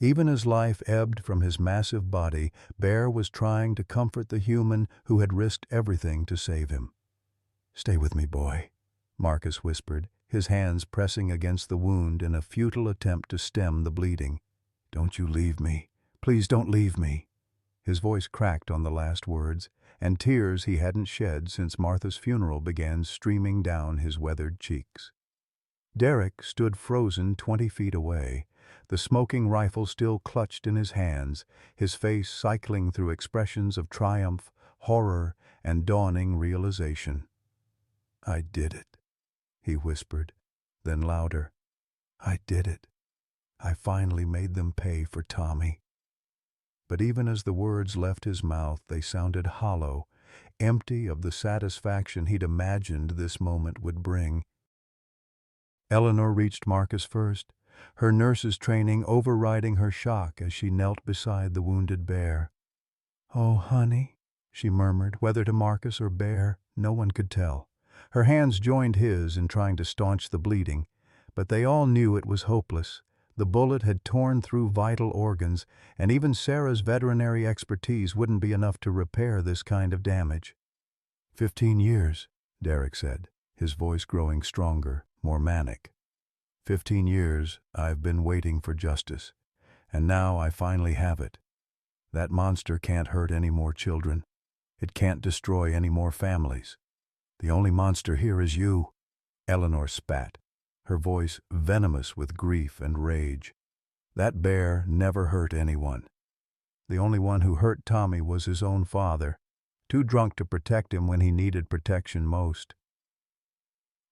Even as life ebbed from his massive body, Bear was trying to comfort the human who had risked everything to save him. "Stay with me, boy," Marcus whispered, his hands pressing against the wound in a futile attempt to stem the bleeding. "Don't you leave me. Please don't leave me." His voice cracked on the last words, and tears he hadn't shed since Martha's funeral began streaming down his weathered cheeks. Derek stood frozen 20 feet away, the smoking rifle still clutched in his hands, his face cycling through expressions of triumph, horror, and dawning realization. "I did it," he whispered, then louder. "I did it. I finally made them pay for Tommy." But even as the words left his mouth, they sounded hollow, empty of the satisfaction he'd imagined this moment would bring. Eleanor reached Marcus first, her nurse's training overriding her shock as she knelt beside the wounded Bear. "Oh, honey," she murmured, whether to Marcus or Bear, no one could tell. Her hands joined his in trying to staunch the bleeding, but they all knew it was hopeless. The bullet had torn through vital organs, and even Sarah's veterinary expertise wouldn't be enough to repair this kind of damage. 15 years, Derek said, his voice growing stronger, more manic. 15 years I've been waiting for justice, and now I finally have it. That monster can't hurt any more children. It can't destroy any more families. The only monster here is you." Eleanor spat, her voice venomous with grief and rage. "That bear never hurt anyone. The only one who hurt Tommy was his own father, too drunk to protect him when he needed protection most."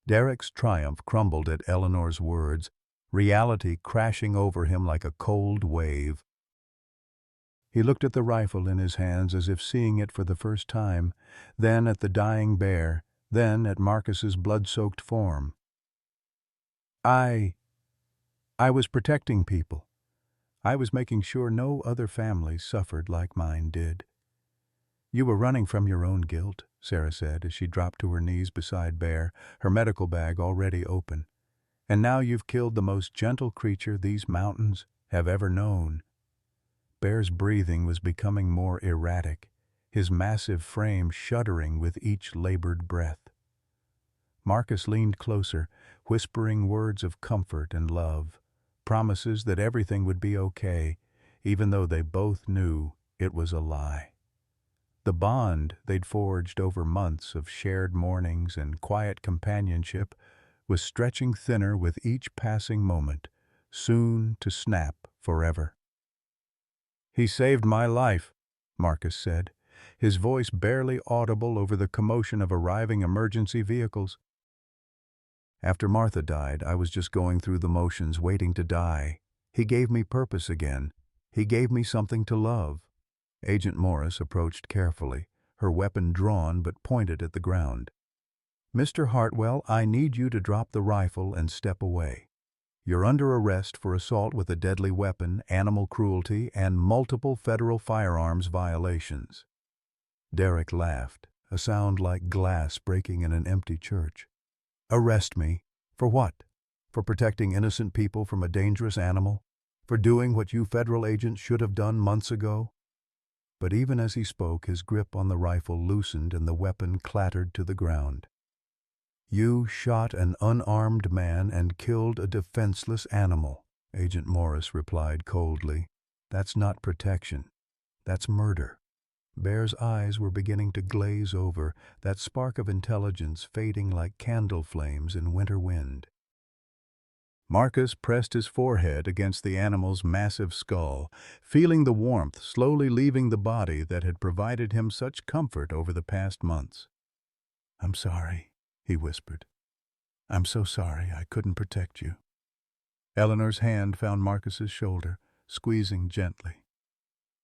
Derek's triumph crumbled at Eleanor's words, reality crashing over him like a cold wave. He looked at the rifle in his hands as if seeing it for the first time, then at the dying bear, then at Marcus's blood-soaked form. I was protecting people. I was making sure no other families suffered like mine did. You were running from your own guilt, Sarah said as she dropped to her knees beside Bear, her medical bag already open. And now you've killed the most gentle creature these mountains have ever known. Bear's breathing was becoming more erratic, his massive frame shuddering with each labored breath. Marcus leaned closer, whispering words of comfort and love, promises that everything would be okay, even though they both knew it was a lie. The bond they'd forged over months of shared mornings and quiet companionship was stretching thinner with each passing moment, soon to snap forever. "He saved my life," Marcus said, his voice barely audible over the commotion of arriving emergency vehicles. "After Martha died, I was just going through the motions, waiting to die. He gave me purpose again. He gave me something to love." Agent Morris approached carefully, her weapon drawn but pointed at the ground. "Mr. Hartwell, I need you to drop the rifle and step away. You're under arrest for assault with a deadly weapon, animal cruelty, and multiple federal firearms violations." Derek laughed, a sound like glass breaking in an empty church. "Arrest me? For what? For protecting innocent people from a dangerous animal? For doing what you federal agents should have done months ago?" But even as he spoke, his grip on the rifle loosened and the weapon clattered to the ground. "You shot an unarmed man and killed a defenseless animal," Agent Morris replied coldly. "That's not protection. That's murder." Bear's eyes were beginning to glaze over, that spark of intelligence fading like candle flames in winter wind. Marcus pressed his forehead against the animal's massive skull, feeling the warmth slowly leaving the body that had provided him such comfort over the past months. "I'm sorry," he whispered. "I'm so sorry I couldn't protect you." Eleanor's hand found Marcus's shoulder, squeezing gently.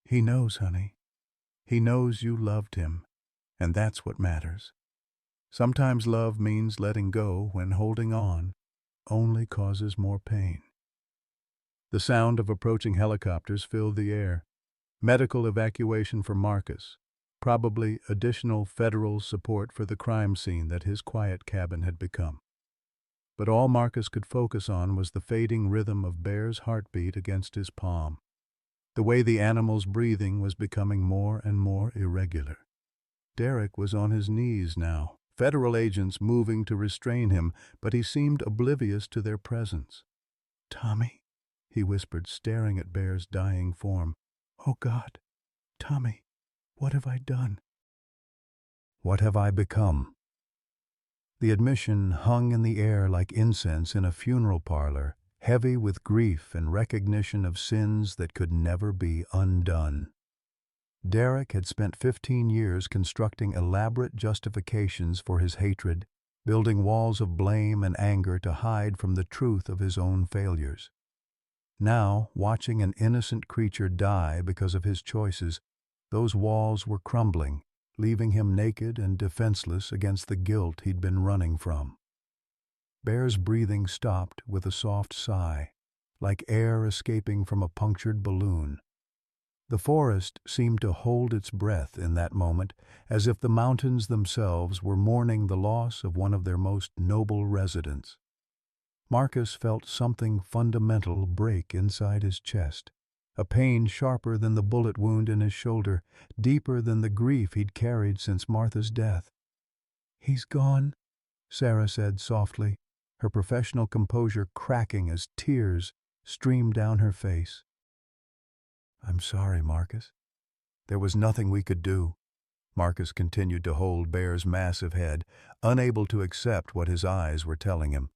"He knows, honey. He knows you loved him, and that's what matters. Sometimes love means letting go when holding on only causes more pain." The sound of approaching helicopters filled the air. Medical evacuation for Marcus, probably additional federal support for the crime scene that his quiet cabin had become. But all Marcus could focus on was the fading rhythm of Bear's heartbeat against his palm. The way the animal's breathing was becoming more and more irregular. Derek was on his knees now, federal agents moving to restrain him, but he seemed oblivious to their presence. "Tommy," he whispered, staring at Bear's dying form. "Oh God, Tommy, what have I done? What have I become?" The admission hung in the air like incense in a funeral parlor, heavy with grief and recognition of sins that could never be undone. Derek had spent 15 years constructing elaborate justifications for his hatred, building walls of blame and anger to hide from the truth of his own failures. Now, watching an innocent creature die because of his choices, those walls were crumbling, leaving him naked and defenseless against the guilt he'd been running from. Bear's breathing stopped with a soft sigh, like air escaping from a punctured balloon. The forest seemed to hold its breath in that moment, as if the mountains themselves were mourning the loss of one of their most noble residents. Marcus felt something fundamental break inside his chest, a pain sharper than the bullet wound in his shoulder, deeper than the grief he'd carried since Martha's death. "He's gone," Sarah said softly, her professional composure cracking as tears streamed down her face. "I'm sorry, Marcus. There was nothing we could do." Marcus continued to hold Bear's massive head, unable to accept what his eyes were telling him.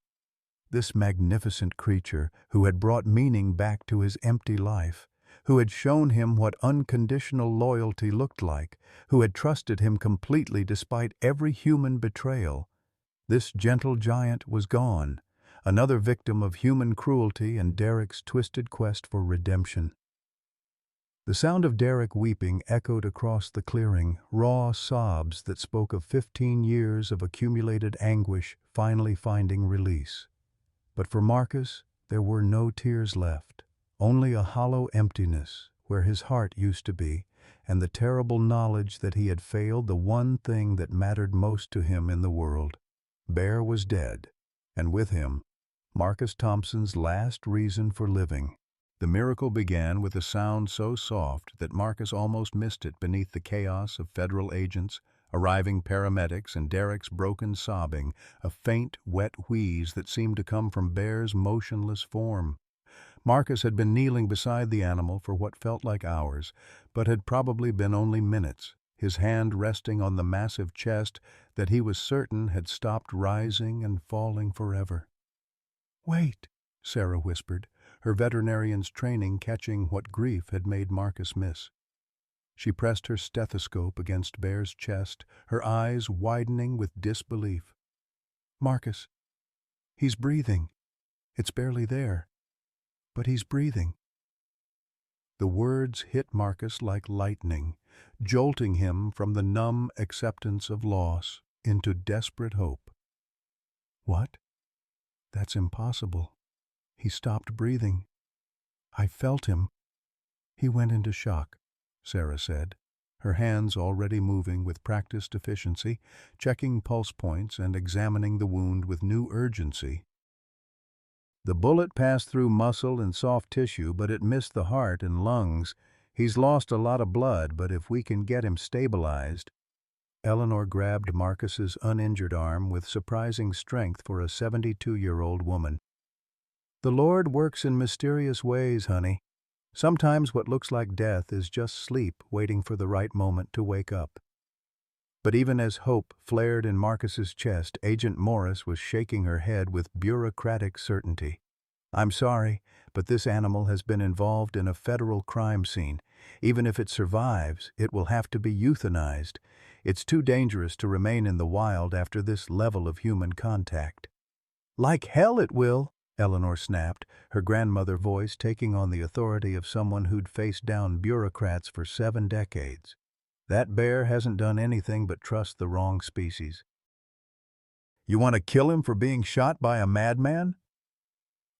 This magnificent creature who had brought meaning back to his empty life, who had shown him what unconditional loyalty looked like, who had trusted him completely despite every human betrayal. This gentle giant was gone, another victim of human cruelty and Derek's twisted quest for redemption. The sound of Derek weeping echoed across the clearing, raw sobs that spoke of 15 years of accumulated anguish finally finding release. But for Marcus, there were no tears left, only a hollow emptiness where his heart used to be, and the terrible knowledge that he had failed the one thing that mattered most to him in the world. Bear was dead, and with him, Marcus Thompson's last reason for living. The miracle began with a sound so soft that Marcus almost missed it beneath the chaos of federal agents, arriving paramedics, and Derek's broken sobbing, a faint, wet wheeze that seemed to come from Bear's motionless form. Marcus had been kneeling beside the animal for what felt like hours, but had probably been only minutes, his hand resting on the massive chest that he was certain had stopped rising and falling forever. "Wait," Sarah whispered, her veterinarian's training catching what grief had made Marcus miss. She pressed her stethoscope against Bear's chest, her eyes widening with disbelief. "Marcus, he's breathing. It's barely there, but he's breathing." The words hit Marcus like lightning, jolting him from the numb acceptance of loss into desperate hope. "What? That's impossible. He stopped breathing. I felt him." "He went into shock," Sarah said, her hands already moving with practiced efficiency, checking pulse points and examining the wound with new urgency. "The bullet passed through muscle and soft tissue, but it missed the heart and lungs. He's lost a lot of blood, but if we can get him stabilized." Eleanor grabbed Marcus's uninjured arm with surprising strength for a 72-year-old woman. "The Lord works in mysterious ways, honey. Sometimes what looks like death is just sleep waiting for the right moment to wake up." But even as hope flared in Marcus's chest, Agent Morris was shaking her head with bureaucratic certainty. "I'm sorry, but this animal has been involved in a federal crime scene. Even if it survives, it will have to be euthanized. It's too dangerous to remain in the wild after this level of human contact." "Like hell it will," Eleanor snapped, her grandmother voice taking on the authority of someone who'd faced down bureaucrats for 7 decades. "That bear hasn't done anything but trust the wrong species." "You want to kill him for being shot by a madman?"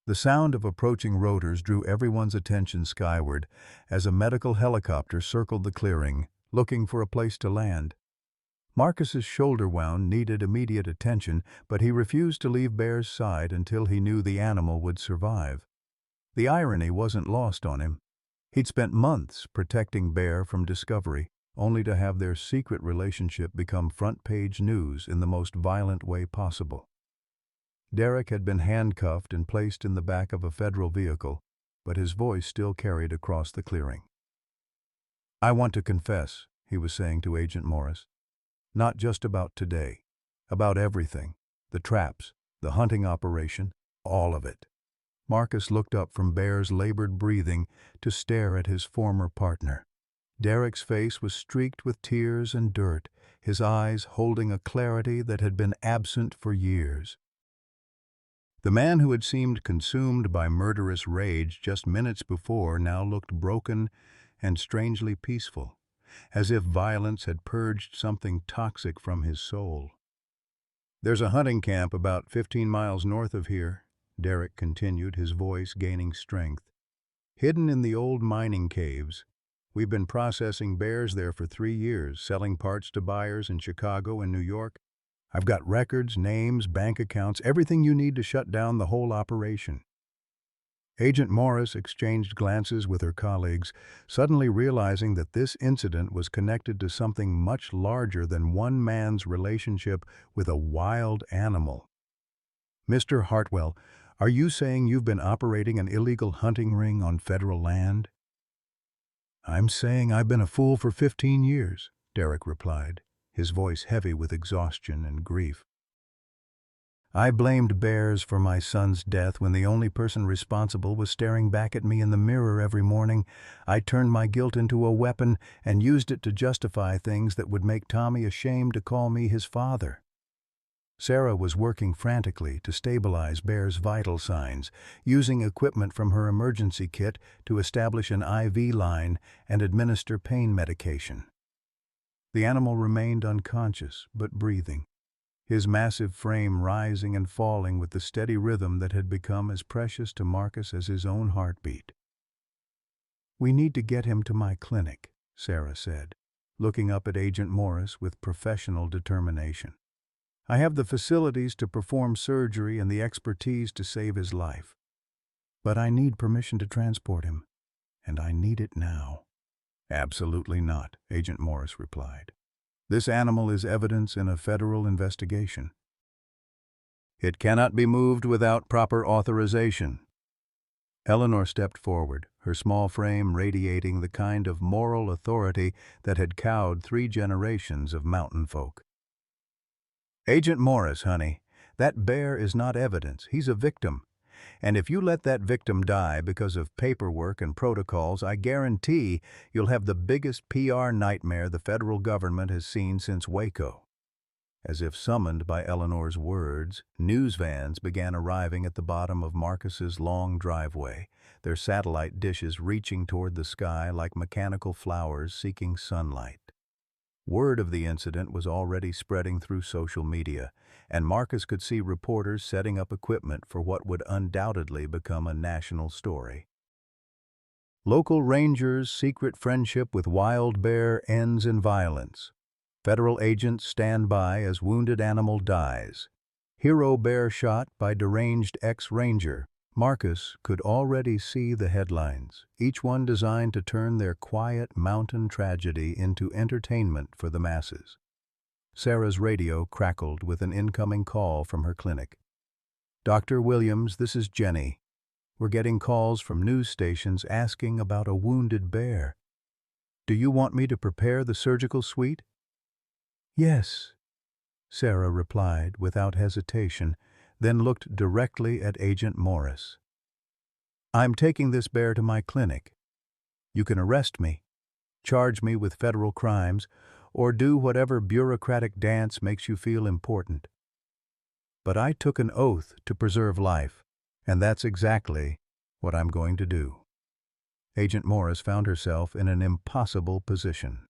The sound of approaching rotors drew everyone's attention skyward as a medical helicopter circled the clearing, looking for a place to land. Marcus's shoulder wound needed immediate attention, but he refused to leave Bear's side until he knew the animal would survive. The irony wasn't lost on him. He'd spent months protecting Bear from discovery, only to have their secret relationship become front-page news in the most violent way possible. Derek had been handcuffed and placed in the back of a federal vehicle, but his voice still carried across the clearing. "I want to confess," he was saying to Agent Morris. "Not just about today. About everything. The traps, the hunting operation, all of it." Marcus looked up from Bear's labored breathing to stare at his former partner. Derek's face was streaked with tears and dirt, his eyes holding a clarity that had been absent for years. The man who had seemed consumed by murderous rage just minutes before now looked broken and strangely peaceful, as if violence had purged something toxic from his soul. "There's a hunting camp about 15 miles north of here," Derek continued, his voice gaining strength. "Hidden in the old mining caves. We've been processing bears there for 3 years, selling parts to buyers in Chicago and New York. I've got records, names, bank accounts, everything you need to shut down the whole operation." Agent Morris exchanged glances with her colleagues, suddenly realizing that this incident was connected to something much larger than one man's relationship with a wild animal. "Mr. Hartwell, are you saying you've been operating an illegal hunting ring on federal land?" "I'm saying I've been a fool for 15 years, Derek replied, his voice heavy with exhaustion and grief. "I blamed bears for my son's death when the only person responsible was staring back at me in the mirror every morning. I turned my guilt into a weapon and used it to justify things that would make Tommy ashamed to call me his father." Sarah was working frantically to stabilize Bear's vital signs, using equipment from her emergency kit to establish an IV line and administer pain medication. The animal remained unconscious, but breathing, his massive frame rising and falling with the steady rhythm that had become as precious to Marcus as his own heartbeat. "We need to get him to my clinic," Sarah said, looking up at Agent Morris with professional determination. "I have the facilities to perform surgery and the expertise to save his life. But I need permission to transport him, and I need it now." "Absolutely not," Agent Morris replied. "This animal is evidence in a federal investigation. It cannot be moved without proper authorization." Eleanor stepped forward, her small frame radiating the kind of moral authority that had cowed 3 generations of mountain folk. "Agent Morris, honey, that bear is not evidence. He's a victim. And if you let that victim die because of paperwork and protocols, I guarantee you'll have the biggest PR nightmare the federal government has seen since Waco." As if summoned by Eleanor's words, news vans began arriving at the bottom of Marcus's long driveway, their satellite dishes reaching toward the sky like mechanical flowers seeking sunlight. Word of the incident was already spreading through social media, and Marcus could see reporters setting up equipment for what would undoubtedly become a national story. Local rangers' secret friendship with wild bear ends in violence. Federal agents stand by as wounded animal dies. Hero bear shot by deranged ex-ranger. Marcus could already see the headlines, each one designed to turn their quiet mountain tragedy into entertainment for the masses. Sarah's radio crackled with an incoming call from her clinic. "Dr. Williams, this is Jenny. We're getting calls from news stations asking about a wounded bear. Do you want me to prepare the surgical suite?" "Yes," Sarah replied without hesitation, then looked directly at Agent Morris. "I'm taking this bear to my clinic. You can arrest me, charge me with federal crimes, or do whatever bureaucratic dance makes you feel important. But I took an oath to preserve life, and that's exactly what I'm going to do." Agent Morris found herself in an impossible position.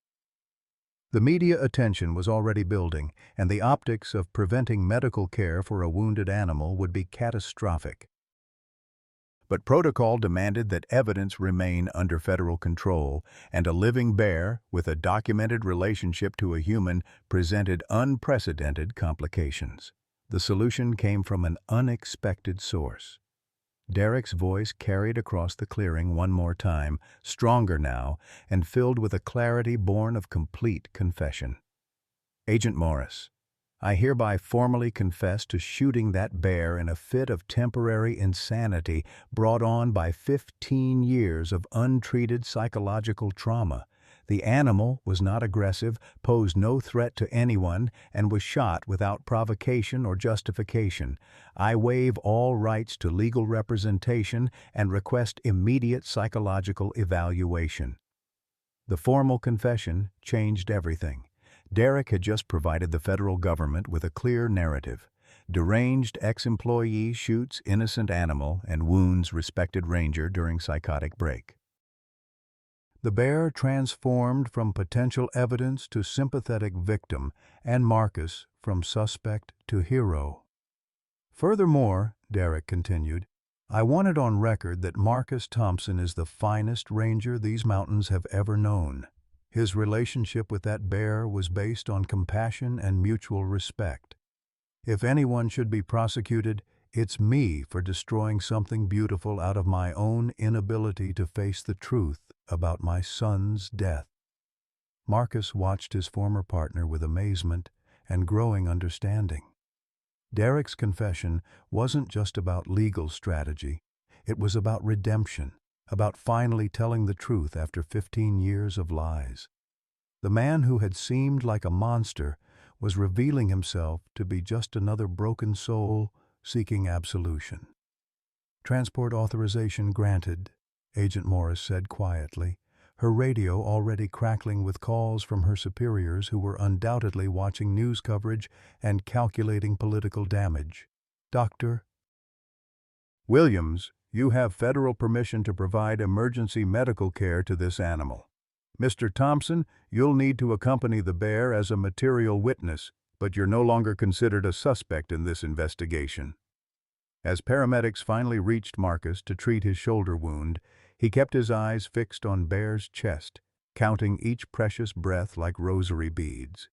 The media attention was already building, and the optics of preventing medical care for a wounded animal would be catastrophic. But protocol demanded that evidence remain under federal control, and a living bear, with a documented relationship to a human, presented unprecedented complications. The solution came from an unexpected source. Derek's voice carried across the clearing one more time, stronger now, and filled with a clarity born of complete confession. "Agent Morris, I hereby formally confess to shooting that bear in a fit of temporary insanity brought on by 15 years of untreated psychological trauma. The animal was not aggressive, posed no threat to anyone, and was shot without provocation or justification. I waive all rights to legal representation and request immediate psychological evaluation." The formal confession changed everything. Derek had just provided the federal government with a clear narrative. Deranged ex-employee shoots innocent animal and wounds respected ranger during psychotic break. The bear transformed from potential evidence to sympathetic victim, and Marcus from suspect to hero. "Furthermore," Derek continued, "I want it on record that Marcus Thompson is the finest ranger these mountains have ever known. His relationship with that bear was based on compassion and mutual respect. If anyone should be prosecuted, it's me for destroying something beautiful out of my own inability to face the truth about my son's death." Marcus watched his former partner with amazement and growing understanding. Derek's confession wasn't just about legal strategy. It was about redemption, about finally telling the truth after 15 years of lies. The man who had seemed like a monster was revealing himself to be just another broken soul seeking absolution. "Transport authorization granted," Agent Morris said quietly, her radio already crackling with calls from her superiors who were undoubtedly watching news coverage and calculating political damage. "Dr. Williams, you have federal permission to provide emergency medical care to this animal. Mr. Thompson, you'll need to accompany the bear as a material witness, but you're no longer considered a suspect in this investigation." As paramedics finally reached Marcus to treat his shoulder wound, he kept his eyes fixed on Bear's chest, counting each precious breath like rosary beads.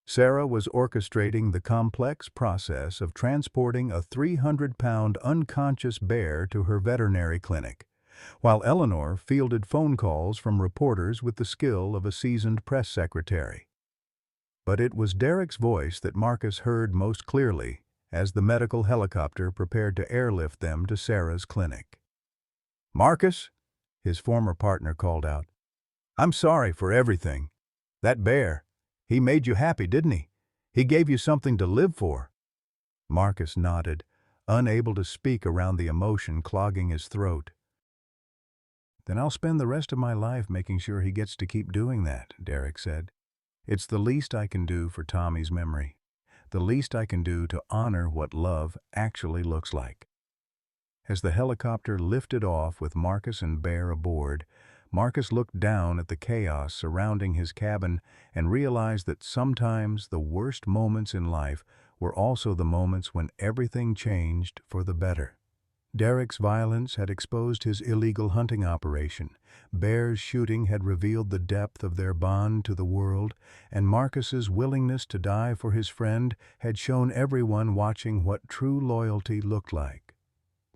Sarah was orchestrating the complex process of transporting a 300-pound unconscious bear to her veterinary clinic, while Eleanor fielded phone calls from reporters with the skill of a seasoned press secretary. But it was Derek's voice that Marcus heard most clearly as the medical helicopter prepared to airlift them to Sarah's clinic. "Marcus," his former partner called out, "I'm sorry for everything. That bear, he made you happy, didn't he? He gave you something to live for." Marcus nodded, unable to speak around the emotion clogging his throat. "Then I'll spend the rest of my life making sure he gets to keep doing that," Derek said. "It's the least I can do for Tommy's memory. The least I can do to honor what love actually looks like." As the helicopter lifted off with Marcus and Bear aboard, Marcus looked down at the chaos surrounding his cabin and realized that sometimes the worst moments in life were also the moments when everything changed for the better. Derek's violence had exposed his illegal hunting operation, Bear's shooting had revealed the depth of their bond to the world, and Marcus's willingness to die for his friend had shown everyone watching what true loyalty looked like.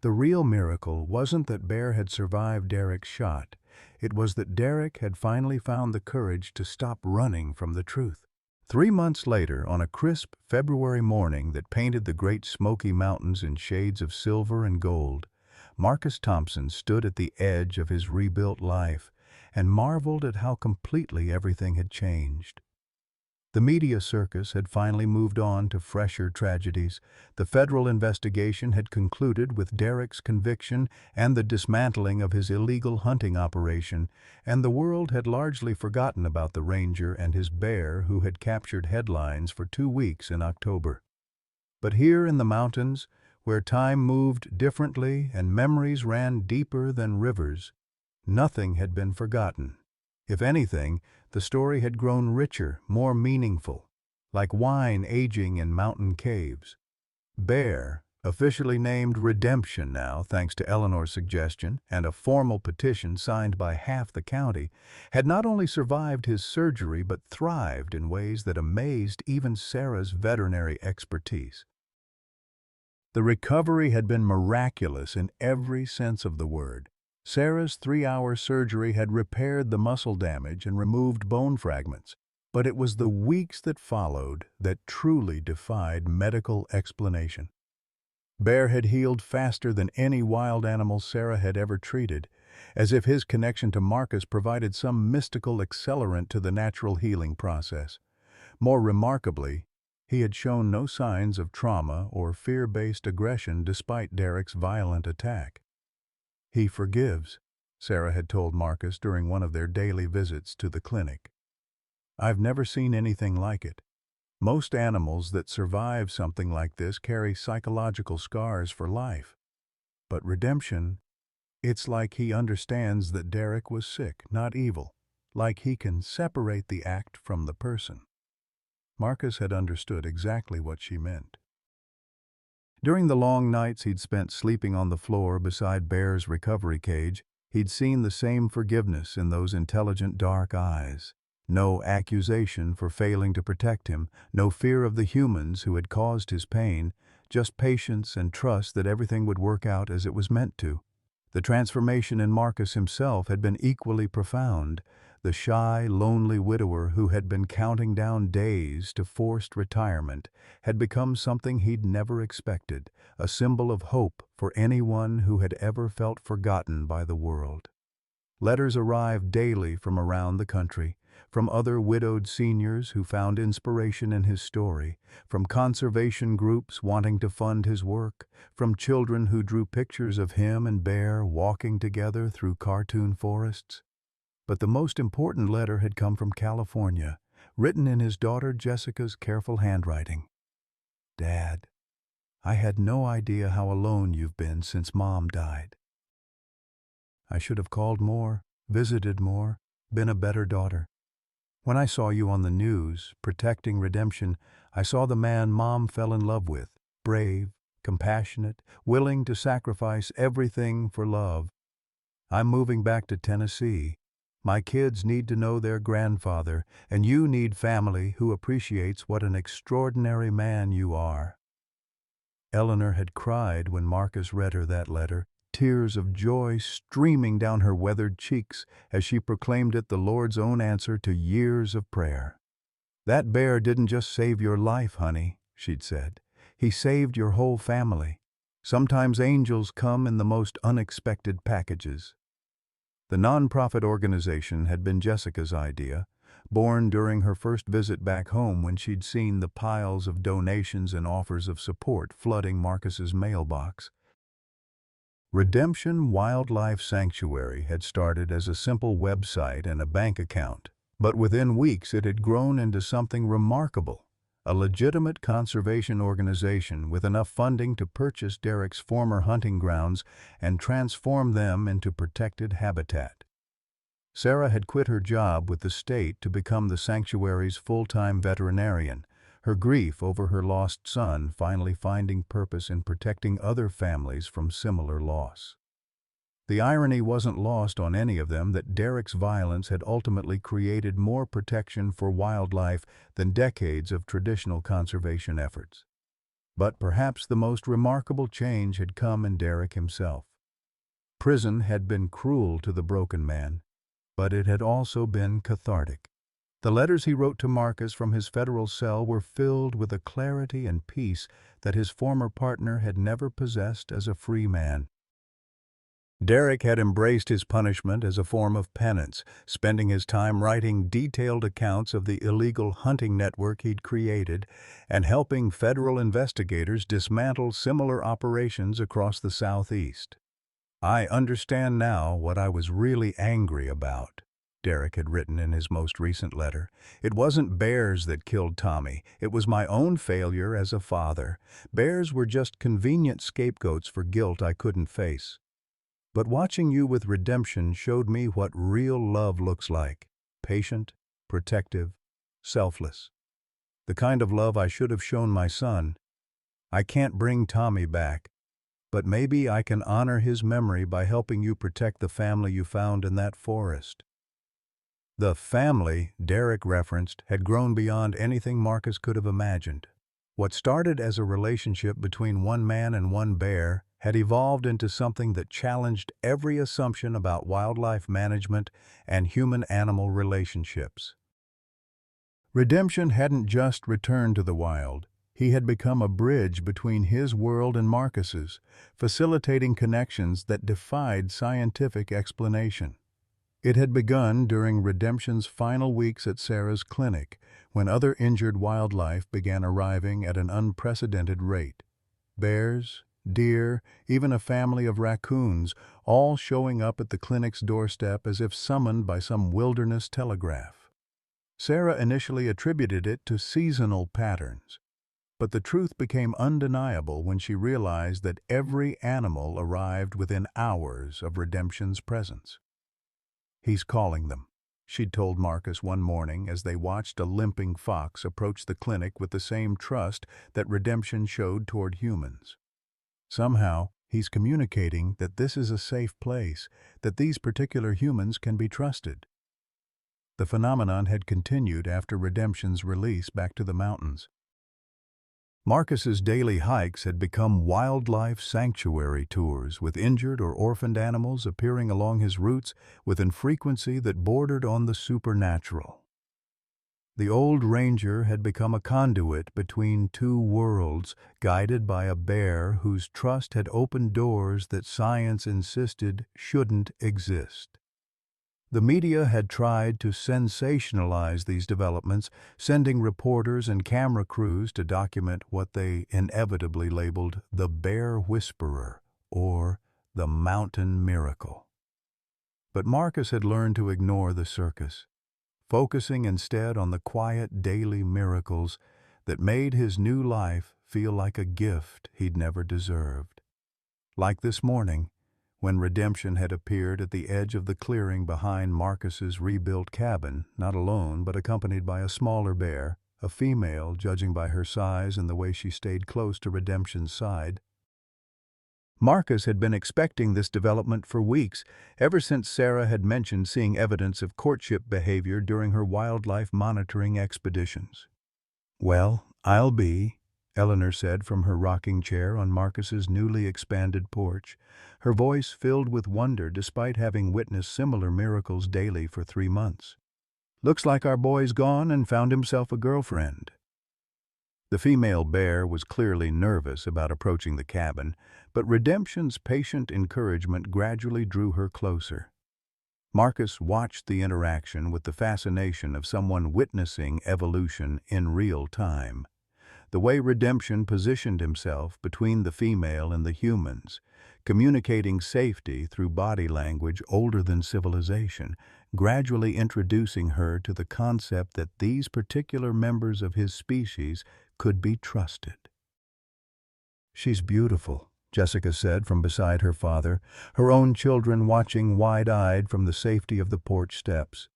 The real miracle wasn't that Bear had survived Derek's shot, it was that Derek had finally found the courage to stop running from the truth. 3 months later, on a crisp February morning that painted the Great Smoky Mountains in shades of silver and gold, Marcus Thompson stood at the edge of his rebuilt life and marveled at how completely everything had changed. The media circus had finally moved on to fresher tragedies. The federal investigation had concluded with Derek's conviction and the dismantling of his illegal hunting operation, and the world had largely forgotten about the ranger and his bear who had captured headlines for 2 weeks in October. But here in the mountains, where time moved differently and memories ran deeper than rivers, nothing had been forgotten. If anything, the story had grown richer, more meaningful, like wine aging in mountain caves. Bear, officially named Redemption now thanks to Eleanor's suggestion and a formal petition signed by half the county, had not only survived his surgery but thrived in ways that amazed even Sarah's veterinary expertise. The recovery had been miraculous in every sense of the word. Sarah's 3-hour surgery had repaired the muscle damage and removed bone fragments, but it was the weeks that followed that truly defied medical explanation. Bear had healed faster than any wild animal Sarah had ever treated, as if his connection to Marcus provided some mystical accelerant to the natural healing process. More remarkably, he had shown no signs of trauma or fear-based aggression despite Derek's violent attack. "He forgives," Sarah had told Marcus during one of their daily visits to the clinic. "I've never seen anything like it. Most animals that survive something like this carry psychological scars for life. But Redemption, it's like he understands that Derek was sick, not evil, like he can separate the act from the person." Marcus had understood exactly what she meant. During the long nights he'd spent sleeping on the floor beside Bear's recovery cage, he'd seen the same forgiveness in those intelligent dark eyes. No accusation for failing to protect him, no fear of the humans who had caused his pain, just patience and trust that everything would work out as it was meant to. The transformation in Marcus himself had been equally profound. The shy, lonely widower who had been counting down days to forced retirement had become something he'd never expected, a symbol of hope for anyone who had ever felt forgotten by the world. Letters arrived daily from around the country, from other widowed seniors who found inspiration in his story, from conservation groups wanting to fund his work, from children who drew pictures of him and Bear walking together through cartoon forests. But the most important letter had come from California, written in his daughter Jessica's careful handwriting. Dad, I had no idea how alone you've been since Mom died. I should have called more, visited more, been a better daughter. When I saw you on the news, protecting Redemption, I saw the man Mom fell in love with, brave, compassionate, willing to sacrifice everything for love. I'm moving back to Tennessee. My kids need to know their grandfather, and you need family who appreciates what an extraordinary man you are. Eleanor had cried when Marcus read her that letter, tears of joy streaming down her weathered cheeks as she proclaimed it the Lord's own answer to years of prayer. That bear didn't just save your life, honey, she'd said. He saved your whole family. Sometimes angels come in the most unexpected packages. The nonprofit organization had been Jessica's idea, born during her first visit back home when she'd seen the piles of donations and offers of support flooding Marcus's mailbox. Redemption Wildlife Sanctuary had started as a simple website and a bank account, but within weeks it had grown into something remarkable, a legitimate conservation organization with enough funding to purchase Derek's former hunting grounds and transform them into protected habitat. Sarah had quit her job with the state to become the sanctuary's full-time veterinarian, her grief over her lost son finally finding purpose in protecting other families from similar loss. The irony wasn't lost on any of them that Derek's violence had ultimately created more protection for wildlife than decades of traditional conservation efforts. But perhaps the most remarkable change had come in Derek himself. Prison had been cruel to the broken man, but it had also been cathartic. The letters he wrote to Marcus from his federal cell were filled with a clarity and peace that his former partner had never possessed as a free man. Derek had embraced his punishment as a form of penance, spending his time writing detailed accounts of the illegal hunting network he'd created and helping federal investigators dismantle similar operations across the Southeast. I understand now what I was really angry about, Derek had written in his most recent letter. It wasn't bears that killed Tommy. It was my own failure as a father. Bears were just convenient scapegoats for guilt I couldn't face. But watching you with Redemption showed me what real love looks like. Patient, protective, selfless. The kind of love I should have shown my son. I can't bring Tommy back, but maybe I can honor his memory by helping you protect the family you found in that forest. The family Derek referenced had grown beyond anything Marcus could have imagined. What started as a relationship between one man and one bear had evolved into something that challenged every assumption about wildlife management and human-animal relationships. Redemption hadn't just returned to the wild. He had become a bridge between his world and Marcus's, facilitating connections that defied scientific explanation. It had begun during Redemption's final weeks at Sarah's clinic, when other injured wildlife began arriving at an unprecedented rate. Bears, deer, even a family of raccoons, all showing up at the clinic's doorstep as if summoned by some wilderness telegraph. Sarah initially attributed it to seasonal patterns, but the truth became undeniable when she realized that every animal arrived within hours of Redemption's presence. "He's calling them," she'd told Marcus one morning as they watched a limping fox approach the clinic with the same trust that Redemption showed toward humans. Somehow, he's communicating that this is a safe place, that these particular humans can be trusted. The phenomenon had continued after Redemption's release back to the mountains. Marcus's daily hikes had become wildlife sanctuary tours, with injured or orphaned animals appearing along his routes with a frequency that bordered on the supernatural. The old ranger had become a conduit between two worlds, guided by a bear whose trust had opened doors that science insisted shouldn't exist. The media had tried to sensationalize these developments, sending reporters and camera crews to document what they inevitably labeled the Bear Whisperer or the Mountain Miracle. But Marcus had learned to ignore the circus, focusing instead on the quiet daily miracles that made his new life feel like a gift he'd never deserved. Like this morning, when redemption had appeared at the edge of the clearing behind Marcus's rebuilt cabin, not alone but accompanied by a smaller bear, a female judging by her size and the way she stayed close to Redemption's side. Marcus had been expecting this development for weeks, ever since Sarah had mentioned seeing evidence of courtship behavior during her wildlife monitoring expeditions. "Well, I'll be," Eleanor said from her rocking chair on Marcus's newly expanded porch, her voice filled with wonder despite having witnessed similar miracles daily for 3 months. "Looks like our boy's gone and found himself a girlfriend." The female bear was clearly nervous about approaching the cabin, but Redemption's patient encouragement gradually drew her closer. Marcus watched the interaction with the fascination of someone witnessing evolution in real time. The way Redemption positioned himself between the female and the humans, communicating safety through body language older than civilization, gradually introducing her to the concept that these particular members of his species could be trusted. "She's beautiful," Jessica said from beside her father, her own children watching wide-eyed from the safety of the porch steps.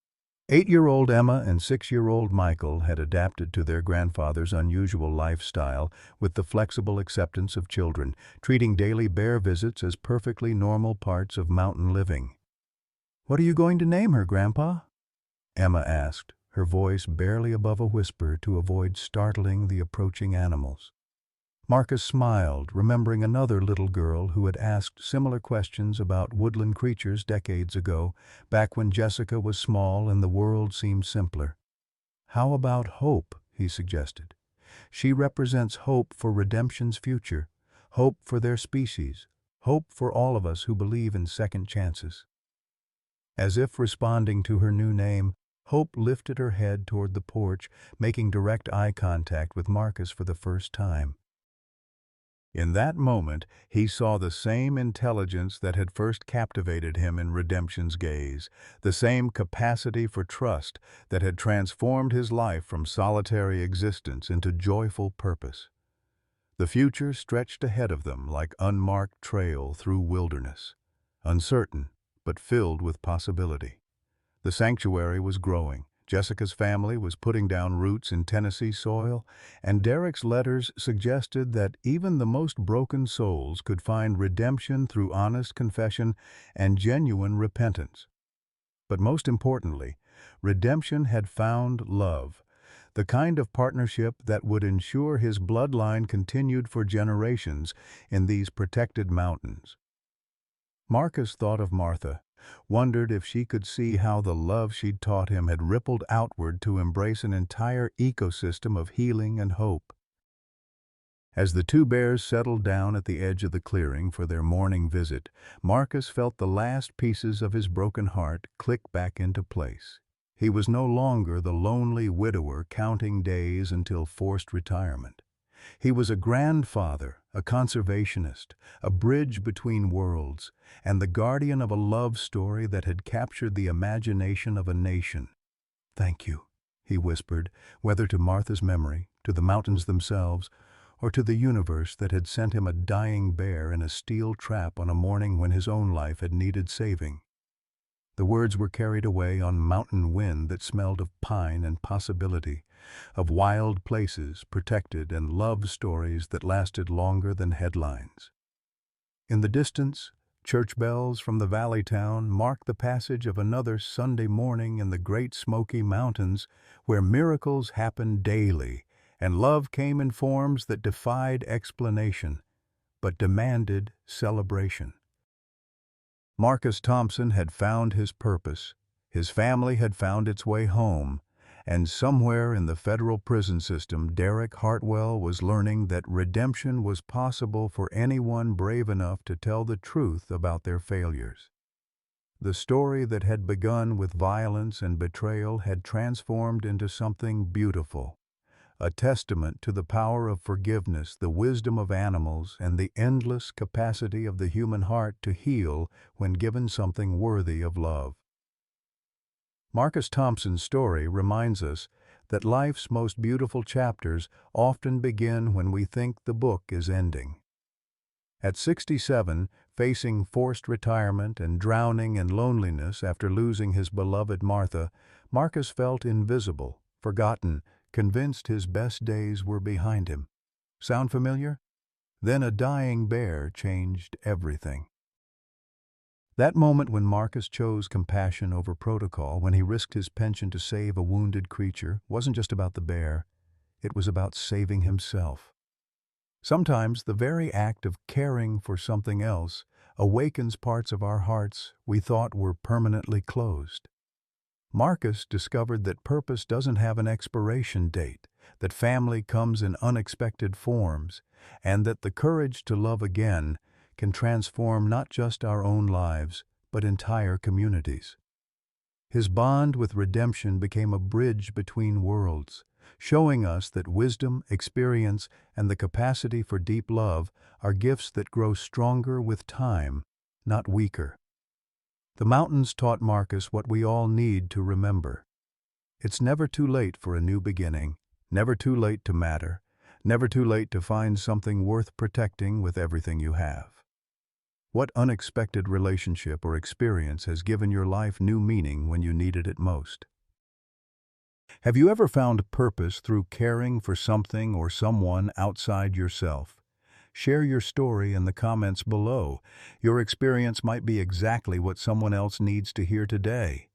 8-year-old Emma and 6-year-old Michael had adapted to their grandfather's unusual lifestyle with the flexible acceptance of children, treating daily bear visits as perfectly normal parts of mountain living. "What are you going to name her, Grandpa?" Emma asked, her voice barely above a whisper to avoid startling the approaching animals. Marcus smiled, remembering another little girl who had asked similar questions about woodland creatures decades ago, back when Jessica was small and the world seemed simpler. "How about Hope?" he suggested. "She represents hope for Redemption's future, hope for their species, hope for all of us who believe in second chances." As if responding to her new name, Hope lifted her head toward the porch, making direct eye contact with Marcus for the first time. In that moment, he saw the same intelligence that had first captivated him in Redemption's gaze, the same capacity for trust that had transformed his life from solitary existence into joyful purpose. The future stretched ahead of them like unmarked trail through wilderness, uncertain but filled with possibility. The sanctuary was growing. Jessica's family was putting down roots in Tennessee soil, and Derek's letters suggested that even the most broken souls could find redemption through honest confession and genuine repentance. But most importantly, Redemption had found love, the kind of partnership that would ensure his bloodline continued for generations in these protected mountains. Marcus thought of Martha, wondered if she could see how the love she'd taught him had rippled outward to embrace an entire ecosystem of healing and hope. As the two bears settled down at the edge of the clearing for their morning visit, Marcus felt the last pieces of his broken heart click back into place. He was no longer the lonely widower counting days until forced retirement. He was a grandfather, a conservationist, a bridge between worlds, and the guardian of a love story that had captured the imagination of a nation. "Thank you," he whispered, whether to Martha's memory, to the mountains themselves, or to the universe that had sent him a dying bear in a steel trap on a morning when his own life had needed saving. The words were carried away on mountain wind that smelled of pine and possibility, of wild places protected and love stories that lasted longer than headlines. In the distance, church bells from the valley town marked the passage of another Sunday morning in the Great Smoky Mountains, where miracles happened daily and love came in forms that defied explanation, but demanded celebration. Marcus Thompson had found his purpose, his family had found its way home, and somewhere in the federal prison system, Derek Hartwell was learning that redemption was possible for anyone brave enough to tell the truth about their failures. The story that had begun with violence and betrayal had transformed into something beautiful, a testament to the power of forgiveness, the wisdom of animals, and the endless capacity of the human heart to heal when given something worthy of love. Marcus Thompson's story reminds us that life's most beautiful chapters often begin when we think the book is ending. At 67, facing forced retirement and drowning in loneliness after losing his beloved Martha, Marcus felt invisible, forgotten, convinced his best days were behind him. Sound familiar? Then a dying bear changed everything. That moment when Marcus chose compassion over protocol, when he risked his pension to save a wounded creature, wasn't just about the bear, it was about saving himself. Sometimes the very act of caring for something else awakens parts of our hearts we thought were permanently closed. Marcus discovered that purpose doesn't have an expiration date, that family comes in unexpected forms, and that the courage to love again can transform not just our own lives, but entire communities. His bond with redemption became a bridge between worlds, showing us that wisdom, experience, and the capacity for deep love are gifts that grow stronger with time, not weaker. The mountains taught Marcus what we all need to remember. It's never too late for a new beginning, never too late to matter, never too late to find something worth protecting with everything you have. What unexpected relationship or experience has given your life new meaning when you needed it most? Have you ever found purpose through caring for something or someone outside yourself? Share your story in the comments below. Your experience might be exactly what someone else needs to hear today.